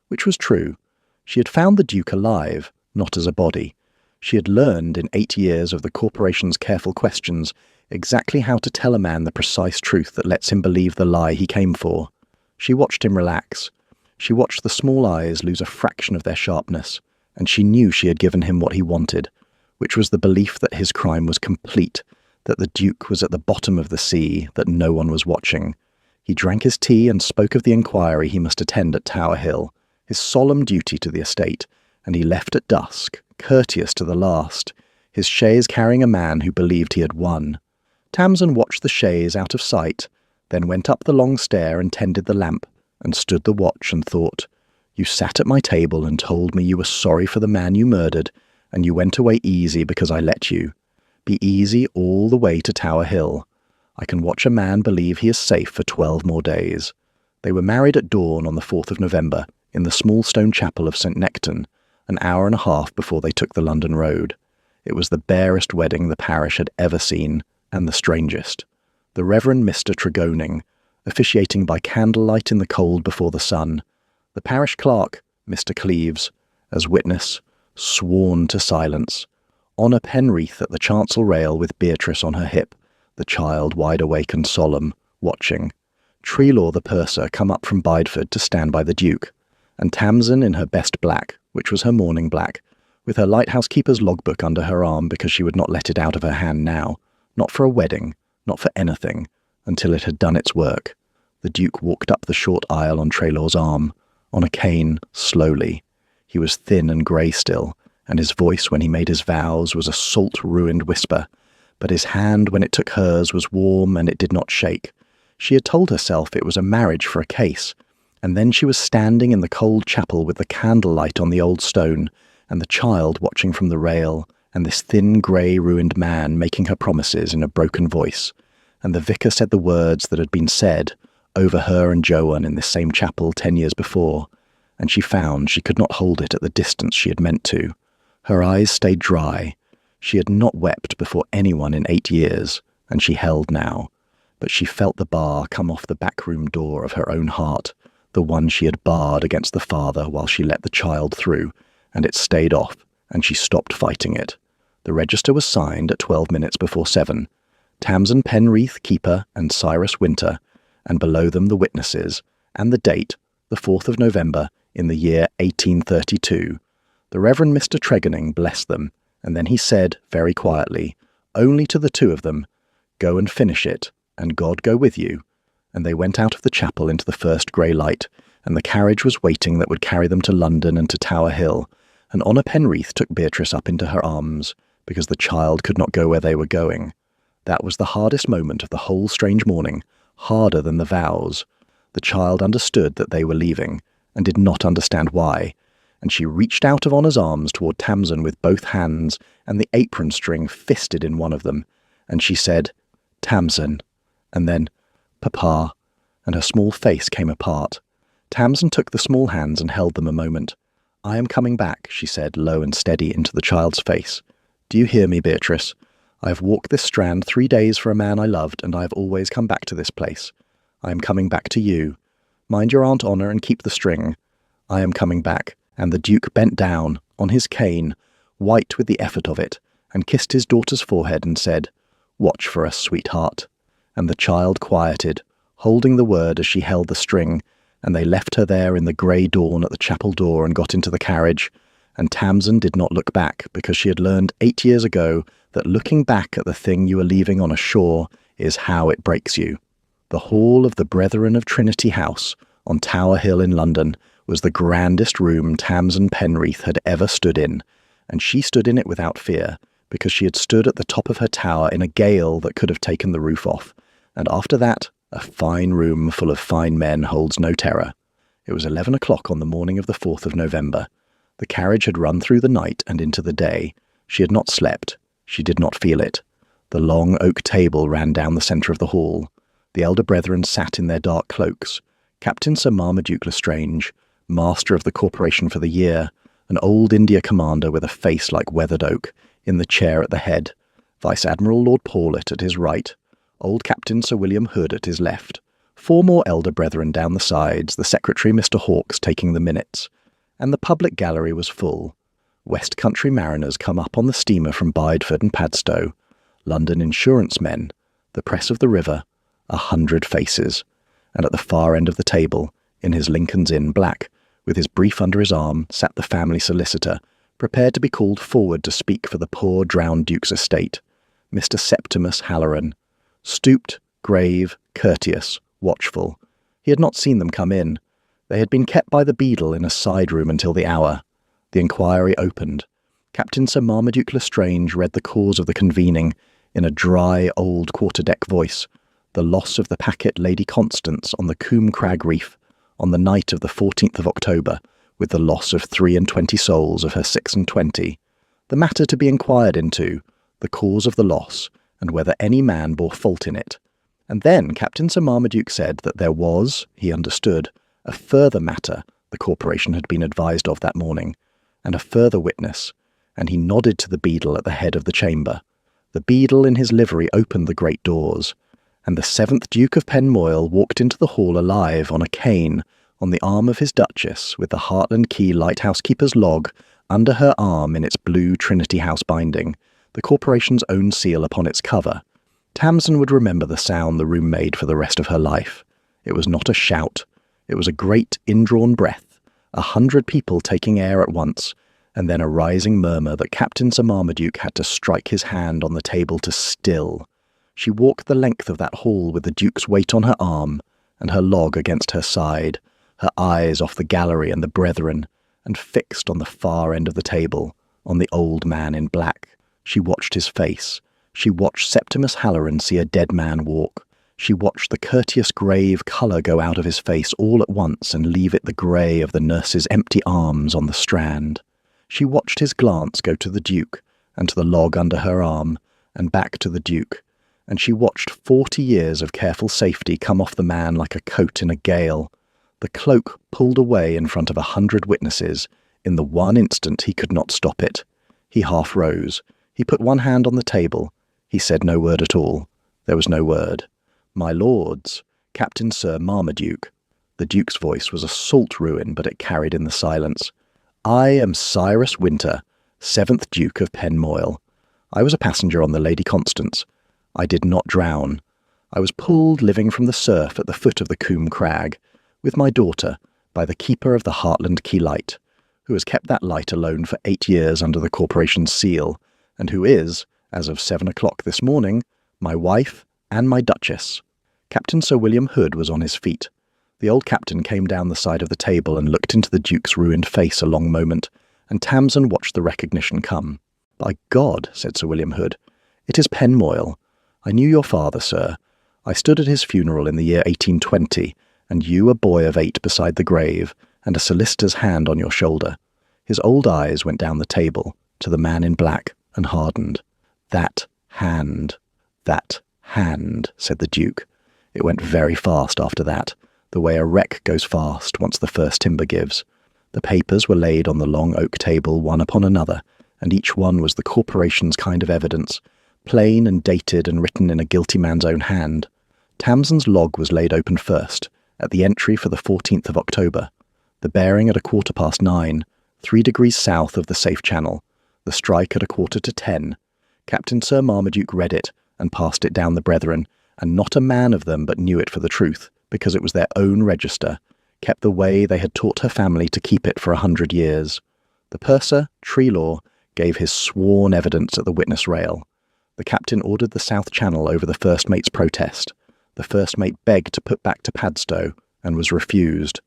Which was true. She had found the Duke alive, not as a body. She had learned in 8 years of the corporation's careful questions exactly how to tell a man the precise truth that lets him believe the lie he came for. She watched him relax. She watched the small eyes lose a fraction of their sharpness, and she knew she had given him what he wanted, which was the belief that his crime was complete, that the Duke was at the bottom of the sea, that no one was watching. He drank his tea and spoke of the inquiry he must attend at Tower Hill, his solemn duty to the estate, and he left at dusk, courteous to the last, his chaise carrying a man who believed he had won. Tamsin watched the chaise out of sight, then went up the long stair and tended the lamp, and stood the watch and thought, "You sat at my table and told me you were sorry for the man you murdered, and you went away easy because I let you. Be easy all the way to Tower Hill. I can watch a man believe he is safe for 12 more days." They were married at dawn on the 4th of November, in the small stone chapel of St. Nectan, an hour and a half before they took the London road. It was the barest wedding the parish had ever seen, and the strangest. The Reverend Mr. Tregoning, officiating by candlelight in the cold before the sun. The parish clerk, Mr. Cleves, as witness, sworn to silence. Honor Penreath at the chancel rail with Beatrice on her hip, the child wide awake and solemn, watching. Treelaw the purser come up from Bideford to stand by the Duke, and Tamsin in her best black, which was her morning black, with her lighthouse keeper's logbook under her arm because she would not let it out of her hand now, not for a wedding, not for anything, until it had done its work. The Duke walked up the short aisle on Treelaw's arm, on a cane, slowly. He was thin and grey still, and his voice when he made his vows was a salt-ruined whisper, but his hand when it took hers was warm and it did not shake. She had told herself it was a marriage for a case, and then she was standing in the cold chapel with the candlelight on the old stone, and the child watching from the rail, and this thin, grey, ruined man making her promises in a broken voice, and the vicar said the words that had been said over her and Joan in this same chapel 10 years before, and she found she could not hold it at the distance she had meant to. Her eyes stayed dry. She had not wept before anyone in 8 years, and she held now, but she felt the bar come off the back-room door of her own heart, the one she had barred against the father while she let the child through, and it stayed off, and she stopped fighting it. The register was signed at 12 minutes before 7. Tamsin Penreath, keeper, and Cyrus Winter, and below them the witnesses, and the date, the 4th of November, in the year 1832. The Reverend Mr. Tregonning blessed them, and then he said, very quietly, only to the two of them, "Go and finish it, and God go with you." And they went out of the chapel into the first grey light, and the carriage was waiting that would carry them to London and to Tower Hill, and Honor Penreath took Beatrice up into her arms, because the child could not go where they were going. That was the hardest moment of the whole strange morning, harder than the vows. The child understood that they were leaving, and did not understand why, and she reached out of Honor's arms toward Tamsin with both hands, and the apron string fisted in one of them, and she said, "Tamsin," and then, "Papa," and her small face came apart. Tamsin took the small hands and held them a moment. "I am coming back," she said, low and steady, into the child's face. "Do you hear me, Beatrice? I have walked this strand 3 days for a man I loved, and I have always come back to this place. I am coming back to you. Mind your Aunt Honor and keep the string. I am coming back." And the Duke bent down, on his cane, white with the effort of it, and kissed his daughter's forehead and said, "Watch for us, sweetheart." And the child quieted, holding the word as she held the string, and they left her there in the grey dawn at the chapel door and got into the carriage, and Tamsin did not look back, because she had learned 8 years ago that looking back at the thing you are leaving on a shore is how it breaks you. The hall of the Brethren of Trinity House, on Tower Hill in London, was the grandest room Tamsin Penreath had ever stood in, and she stood in it without fear, because she had stood at the top of her tower in a gale that could have taken the roof off, and after that, a fine room full of fine men holds no terror. It was 11 o'clock on the morning of the 4th of November. The carriage had run through the night and into the day. She had not slept. She did not feel it. The long oak table ran down the centre of the hall. The elder brethren sat in their dark cloaks. Captain Sir Marmaduke Lestrange, Master of the Corporation for the year, an old India commander with a face like weathered oak, in the chair at the head, Vice Admiral Lord Paulet at his right, old Captain Sir William Hood at his left, 4 more elder brethren down the sides, the Secretary Mr. Hawkes taking the minutes, and the public gallery was full. West Country mariners come up on the steamer from Bideford and Padstow, London insurance men, the press of the river, 100 faces, and at the far end of the table, in his Lincoln's Inn black, with his brief under his arm, sat the family solicitor, prepared to be called forward to speak for the poor drowned Duke's estate, Mr. Septimus Halloran. Stooped, grave, courteous, watchful. He had not seen them come in. They had been kept by the beadle in a side room until the hour. The inquiry opened. Captain Sir Marmaduke Lestrange read the cause of the convening in a dry, old quarter-deck voice. The loss of the packet Lady Constance on the Coombe Crag Reef, on the night of the 14th of October, with the loss of 23 souls of her 26. The matter to be inquired into, the cause of the loss, and whether any man bore fault in it. And then Captain Sir Marmaduke said that there was, he understood, a further matter the corporation had been advised of that morning, and a further witness, and he nodded to the beadle at the head of the chamber. The beadle in his livery opened the great doors, and the 7th Duke of Penmoil walked into the hall alive on a cane, on the arm of his Duchess, with the Hartland Quay lighthouse keeper's log under her arm in its blue Trinity House binding, the corporation's own seal upon its cover. Tamsin would remember the sound the room made for the rest of her life. It was not a shout. It was a great indrawn breath, 100 people taking air at once, and then a rising murmur that Captain Sir Marmaduke had to strike his hand on the table to still. She walked the length of that hall with the Duke's weight on her arm, and her log against her side, her eyes off the gallery and the brethren, and fixed on the far end of the table, on the old man in black. She watched his face. She watched Septimus Halloran see a dead man walk. She watched the courteous grave colour go out of his face all at once and leave it the grey of the nurse's empty arms on the strand. She watched his glance go to the Duke, and to the log under her arm, and back to the Duke, and she watched 40 years of careful safety come off the man like a coat in a gale. The cloak pulled away in front of 100 witnesses. In the one instant he could not stop it. He half rose. He put one hand on the table. He said no word at all. There was no word. "My lords, Captain Sir Marmaduke." The Duke's voice was a salt ruin, but it carried in the silence. "I am Cyrus Winter, 7th Duke of Penmoil. I was a passenger on the Lady Constance. I did not drown. I was pulled living from the surf at the foot of the Coombe Crag, with my daughter, by the keeper of the Heartland Key Light, who has kept that light alone for 8 years under the corporation's seal, and who is, as of 7 o'clock this morning, my wife and my Duchess." Captain Sir William Hood was on his feet. The old captain came down the side of the table and looked into the Duke's ruined face a long moment, and Tamsin watched the recognition come. "By God," said Sir William Hood, "it is Penmoyle. I knew your father, sir. I stood at his funeral in the year 1820, and you a boy of 8 beside the grave, and a solicitor's hand on your shoulder." His old eyes went down the table, to the man in black, and hardened. That hand, said the Duke. It went very fast after that, the way a wreck goes fast once the first timber gives. The papers were laid on the long oak table one upon another, and each one was the corporation's kind of evidence, plain and dated and written in a guilty man's own hand. Tamsin's log was laid open first, at the entry for the 14th of October, the bearing at 9:15, 3 degrees south of the safe channel, the strike at 9:45. Captain Sir Marmaduke read it, and passed it down the brethren, and not a man of them but knew it for the truth, because it was their own register, kept the way they had taught her family to keep it for 100 years. The purser, Treelaw, gave his sworn evidence at the witness rail. The captain ordered the South Channel over the first mate's protest. The first mate begged to put back to Padstow, and was refused.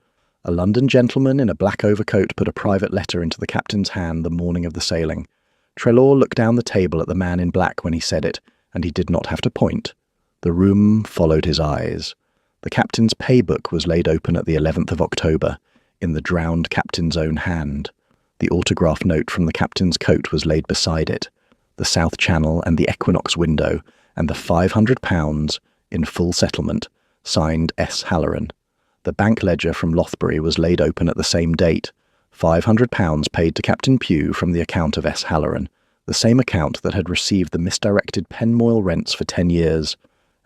A London gentleman in a black overcoat put a private letter into the captain's hand the morning of the sailing. Treelaw looked down the table at the man in black when he said it, and he did not have to point. The room followed his eyes. The captain's pay book was laid open at the 11th of October, in the drowned captain's own hand. The autograph note from the captain's coat was laid beside it, the South Channel and the Equinox window, and the £500, in full settlement, signed S. Halloran. The bank ledger from Lothbury was laid open at the same date, £500 paid to Captain Pugh from the account of S. Halloran, the same account that had received the misdirected Penmoyle rents for 10 years,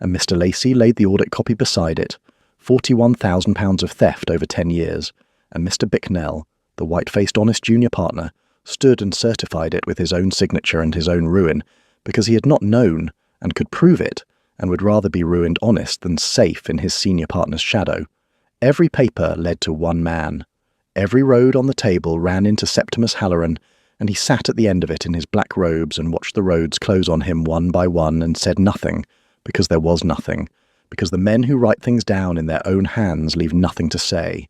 and Mr. Lacey laid the audit copy beside it, £41,000 of theft over 10 years, and Mr. Bicknell, the white-faced honest junior partner, stood and certified it with his own signature and his own ruin, because he had not known, and could prove it, and would rather be ruined honest than safe in his senior partner's shadow. Every paper led to one man. Every road on the table ran into Septimus Halloran, and he sat at the end of it in his black robes and watched the roads close on him one by one and said nothing, because there was nothing, because the men who write things down in their own hands leave nothing to say.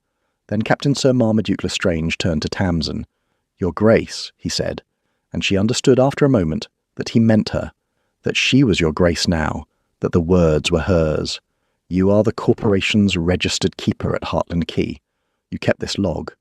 Then Captain Sir Marmaduke Lestrange turned to Tamsin. "Your Grace," he said, and she understood after a moment that he meant her, that she was your Grace now, that the words were hers. "You are the corporation's registered keeper at Heartland Quay. You kept this log.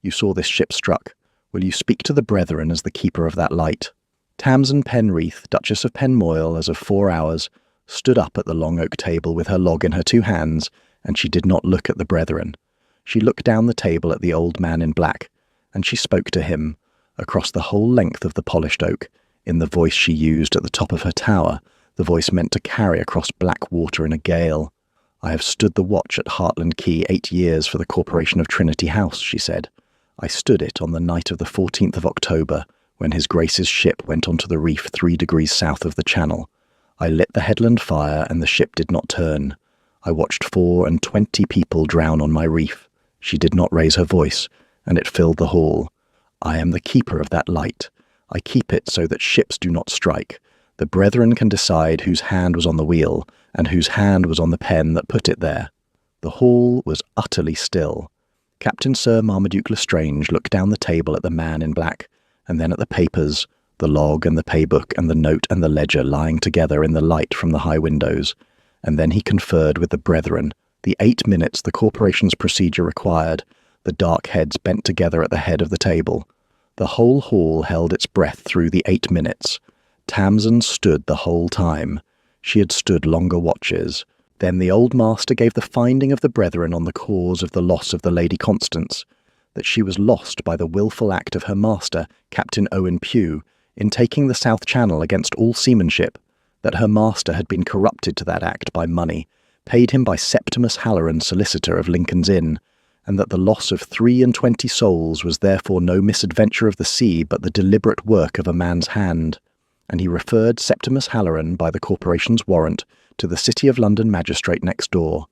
You saw this ship struck. Will you speak to the brethren as the keeper of that light?" Tamsin Penreath, Duchess of Penmoyle, as of 4 hours, stood up at the long oak table with her log in her 2 hands, and she did not look at the brethren. She looked down the table at the old man in black, and she spoke to him, across the whole length of the polished oak, in the voice she used at the top of her tower, the voice meant to carry across black water in a gale. "I have stood the watch at Heartland Quay 8 years for the Corporation of Trinity House," she said. "I stood it on the night of the 14th of October, when His Grace's ship went onto the reef 3 degrees south of the channel. I lit the headland fire, and the ship did not turn. I watched 24 people drown on my reef. She did not raise her voice, and it filled the hall. I am the keeper of that light. I keep it so that ships do not strike. The brethren can decide whose hand was on the wheel, and whose hand was on the pen that put it there." The hall was utterly still. Captain Sir Marmaduke Lestrange looked down the table at the man in black, and then at the papers, the log and the pay-book and the note and the ledger lying together in the light from the high windows, and then he conferred with the brethren, the 8 minutes the corporation's procedure required, the dark heads bent together at the head of the table. The whole hall held its breath through the 8 minutes. Tamsin stood the whole time. She had stood longer watches. Then the old master gave the finding of the brethren on the cause of the loss of the Lady Constance, that she was lost by the wilful act of her master, Captain Owen Pugh, in taking the South Channel against all seamanship, that her master had been corrupted to that act by money, paid him by Septimus Halloran, solicitor of Lincoln's Inn, and that the loss of 23 souls was therefore no misadventure of the sea but the deliberate work of a man's hand. And he referred Septimus Halloran, by the corporation's warrant, to the City of London magistrate next door,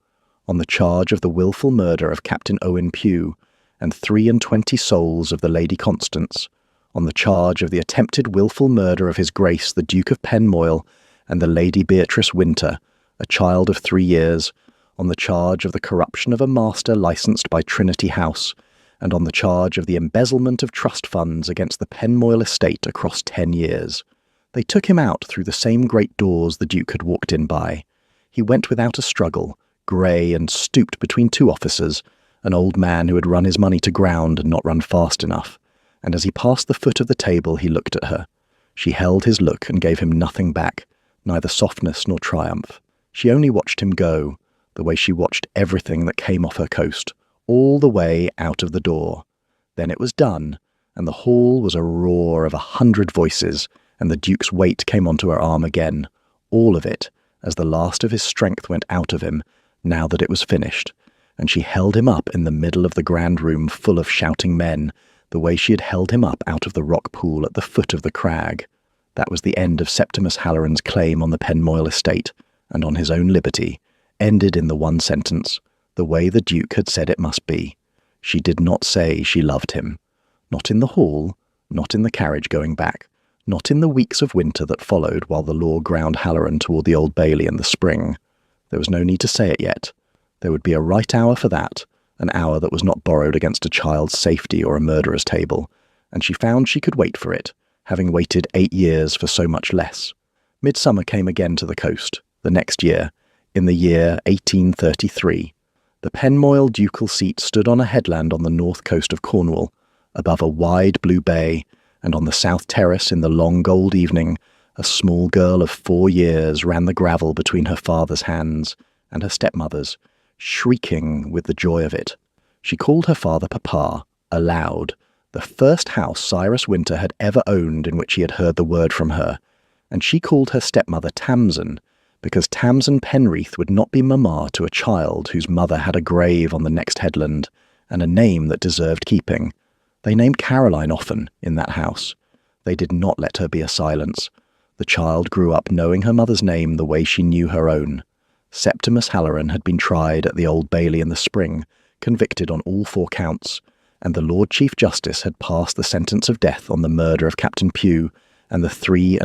on the charge of the wilful murder of Captain Owen Pugh, and 23 souls of the Lady Constance, on the charge of the attempted wilful murder of His Grace the Duke of Penmoil and the Lady Beatrice Winter, a child of 3 years, on the charge of the corruption of a master licensed by Trinity House, and on the charge of the embezzlement of trust funds against the Penmoil estate across 10 years. They took him out through the same great doors the Duke had walked in by. He went without a struggle, grey and stooped between 2 officers, an old man who had run his money to ground and not run fast enough, and as he passed the foot of the table he looked at her. She held his look and gave him nothing back, neither softness nor triumph. She only watched him go, the way she watched everything that came off her coast, all the way out of the door. Then it was done, and the hall was a roar of 100 voices, and the Duke's weight came onto her arm again, all of it, as the last of his strength went out of him, now that it was finished, and she held him up in the middle of the grand room full of shouting men, the way she had held him up out of the rock pool at the foot of the crag. That was the end of Septimus Halloran's claim on the Penmoil estate, and on his own liberty, ended in the one sentence, the way the Duke had said it must be. She did not say she loved him. Not in the hall, not in the carriage going back, not in the weeks of winter that followed while the law ground Halloran toward the Old Bailey in the spring. There was no need to say it yet. There would be a right hour for that, an hour that was not borrowed against a child's safety or a murderer's table, and she found she could wait for it, having waited 8 years for so much less. Midsummer came again to the coast, the next year, in the year 1833. The Penmoil ducal seat stood on a headland on the north coast of Cornwall, above a wide blue bay, and on the south terrace in the long gold evening, a small girl of 4 years ran the gravel between her father's hands and her stepmother's, shrieking with the joy of it. She called her father Papa, aloud, the first house Cyrus Winter had ever owned in which he had heard the word from her, and she called her stepmother Tamsin, because Tamsin Penreath would not be mamma to a child whose mother had a grave on the next headland, and a name that deserved keeping. They named Caroline often in that house. They did not let her be a silence. The child grew up knowing her mother's name the way she knew her own. Septimus Halloran had been tried at the Old Bailey in the spring, convicted on all 4 counts, and the Lord Chief Justice had passed the sentence of death on the murder of Captain Pugh and the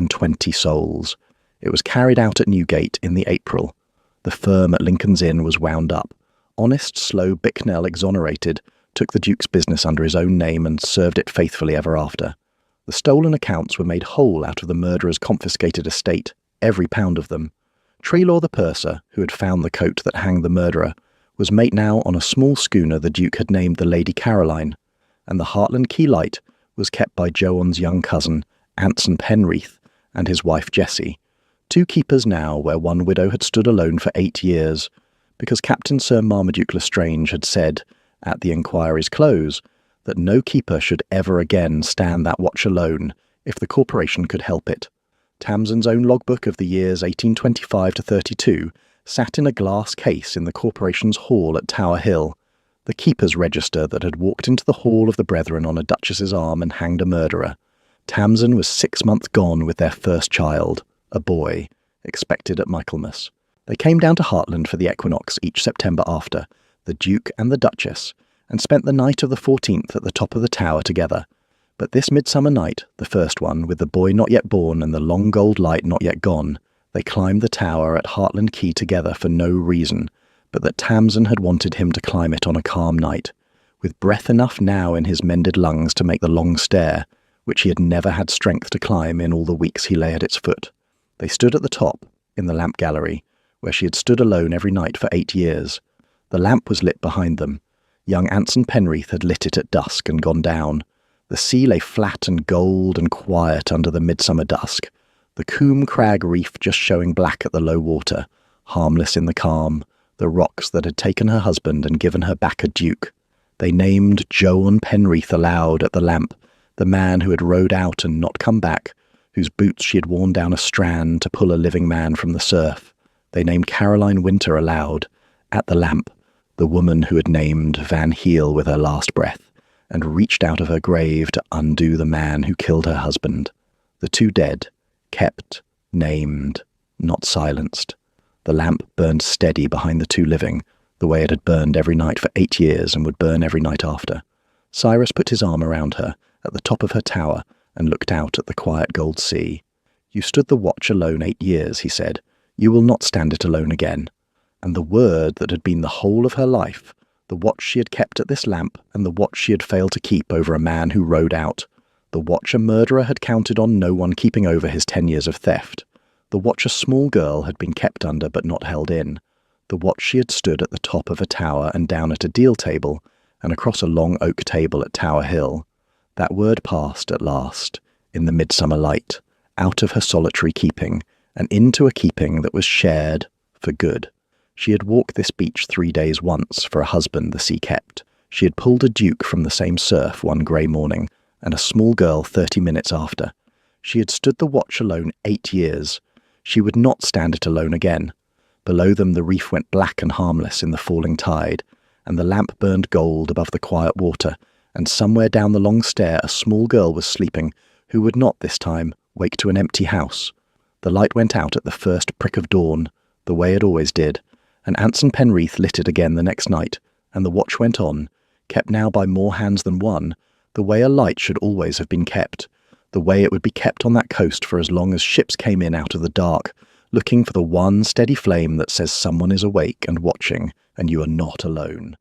23 souls. It was carried out at Newgate in the April. The firm at Lincoln's Inn was wound up. Honest, slow Bicknell, exonerated, took the Duke's business under his own name and served it faithfully ever after. The stolen accounts were made whole out of the murderer's confiscated estate, every pound of them. Treelaw the purser, who had found the coat that hanged the murderer, was mate now on a small schooner the Duke had named the Lady Caroline, and the Hartland Quay Light was kept by Joan's young cousin, Anson Penreath, and his wife Jessie, 2 keepers now where one widow had stood alone for 8 years, because Captain Sir Marmaduke Lestrange had said, at the inquiry's close, that no keeper should ever again stand that watch alone if the corporation could help it. Tamsin's own logbook of the years 1825 to 32 sat in a glass case in the corporation's hall at Tower Hill, the keeper's register that had walked into the hall of the Brethren on a duchess's arm and hanged a murderer. Tamsin was 6 months gone with their first child, a boy, expected at Michaelmas. They came down to Hartland for the equinox each September after, the Duke and the Duchess, and spent the night of the 14th at the top of the tower together. But this midsummer night, the first one, with the boy not yet born and the long gold light not yet gone, they climbed the tower at Hartland Quay together for no reason, but that Tamsin had wanted him to climb it on a calm night, with breath enough now in his mended lungs to make the long stair, which he had never had strength to climb in all the weeks he lay at its foot. They stood at the top, in the lamp gallery, where she had stood alone every night for 8 years. The lamp was lit behind them. Young Anson Penreath had lit it at dusk and gone down. The sea lay flat and gold and quiet under the midsummer dusk, the Coombe Crag reef just showing black at the low water, harmless in the calm, the rocks that had taken her husband and given her back a duke. They named Joan Penreath aloud at the lamp, the man who had rowed out and not come back, whose boots she had worn down a strand to pull a living man from the surf. They named Caroline Winter aloud, at the lamp, the woman who had named Van Heel with her last breath, and reached out of her grave to undo the man who killed her husband. The 2 dead, kept, named, not silenced. The lamp burned steady behind the 2 living, the way it had burned every night for 8 years and would burn every night after. Cyrus put his arm around her at the top of her tower and looked out at the quiet gold sea. "You stood the watch alone 8 years," he said. "You will not stand it alone again." And the word that had been the whole of her life, the watch she had kept at this lamp, and the watch she had failed to keep over a man who rode out, the watch a murderer had counted on no one keeping over his 10 years of theft, the watch a small girl had been kept under but not held in, the watch she had stood at the top of a tower and down at a deal table, and across a long oak table at Tower Hill, that word passed at last, in the midsummer light, out of her solitary keeping, and into a keeping that was shared for good. She had walked this beach 3 days once for a husband the sea kept. She had pulled a duke from the same surf one grey morning, and a small girl 30 minutes after. She had stood the watch alone 8 years. She would not stand it alone again. Below them the reef went black and harmless in the falling tide, and the lamp burned gold above the quiet water, and somewhere down the long stair a small girl was sleeping, who would not this time wake to an empty house. The light went out at the first prick of dawn, the way it always did, and Anson Penreath lit it again the next night, and the watch went on, kept now by more hands than one, the way a light should always have been kept, the way it would be kept on that coast for as long as ships came in out of the dark, looking for the one steady flame that says someone is awake and watching, and you are not alone.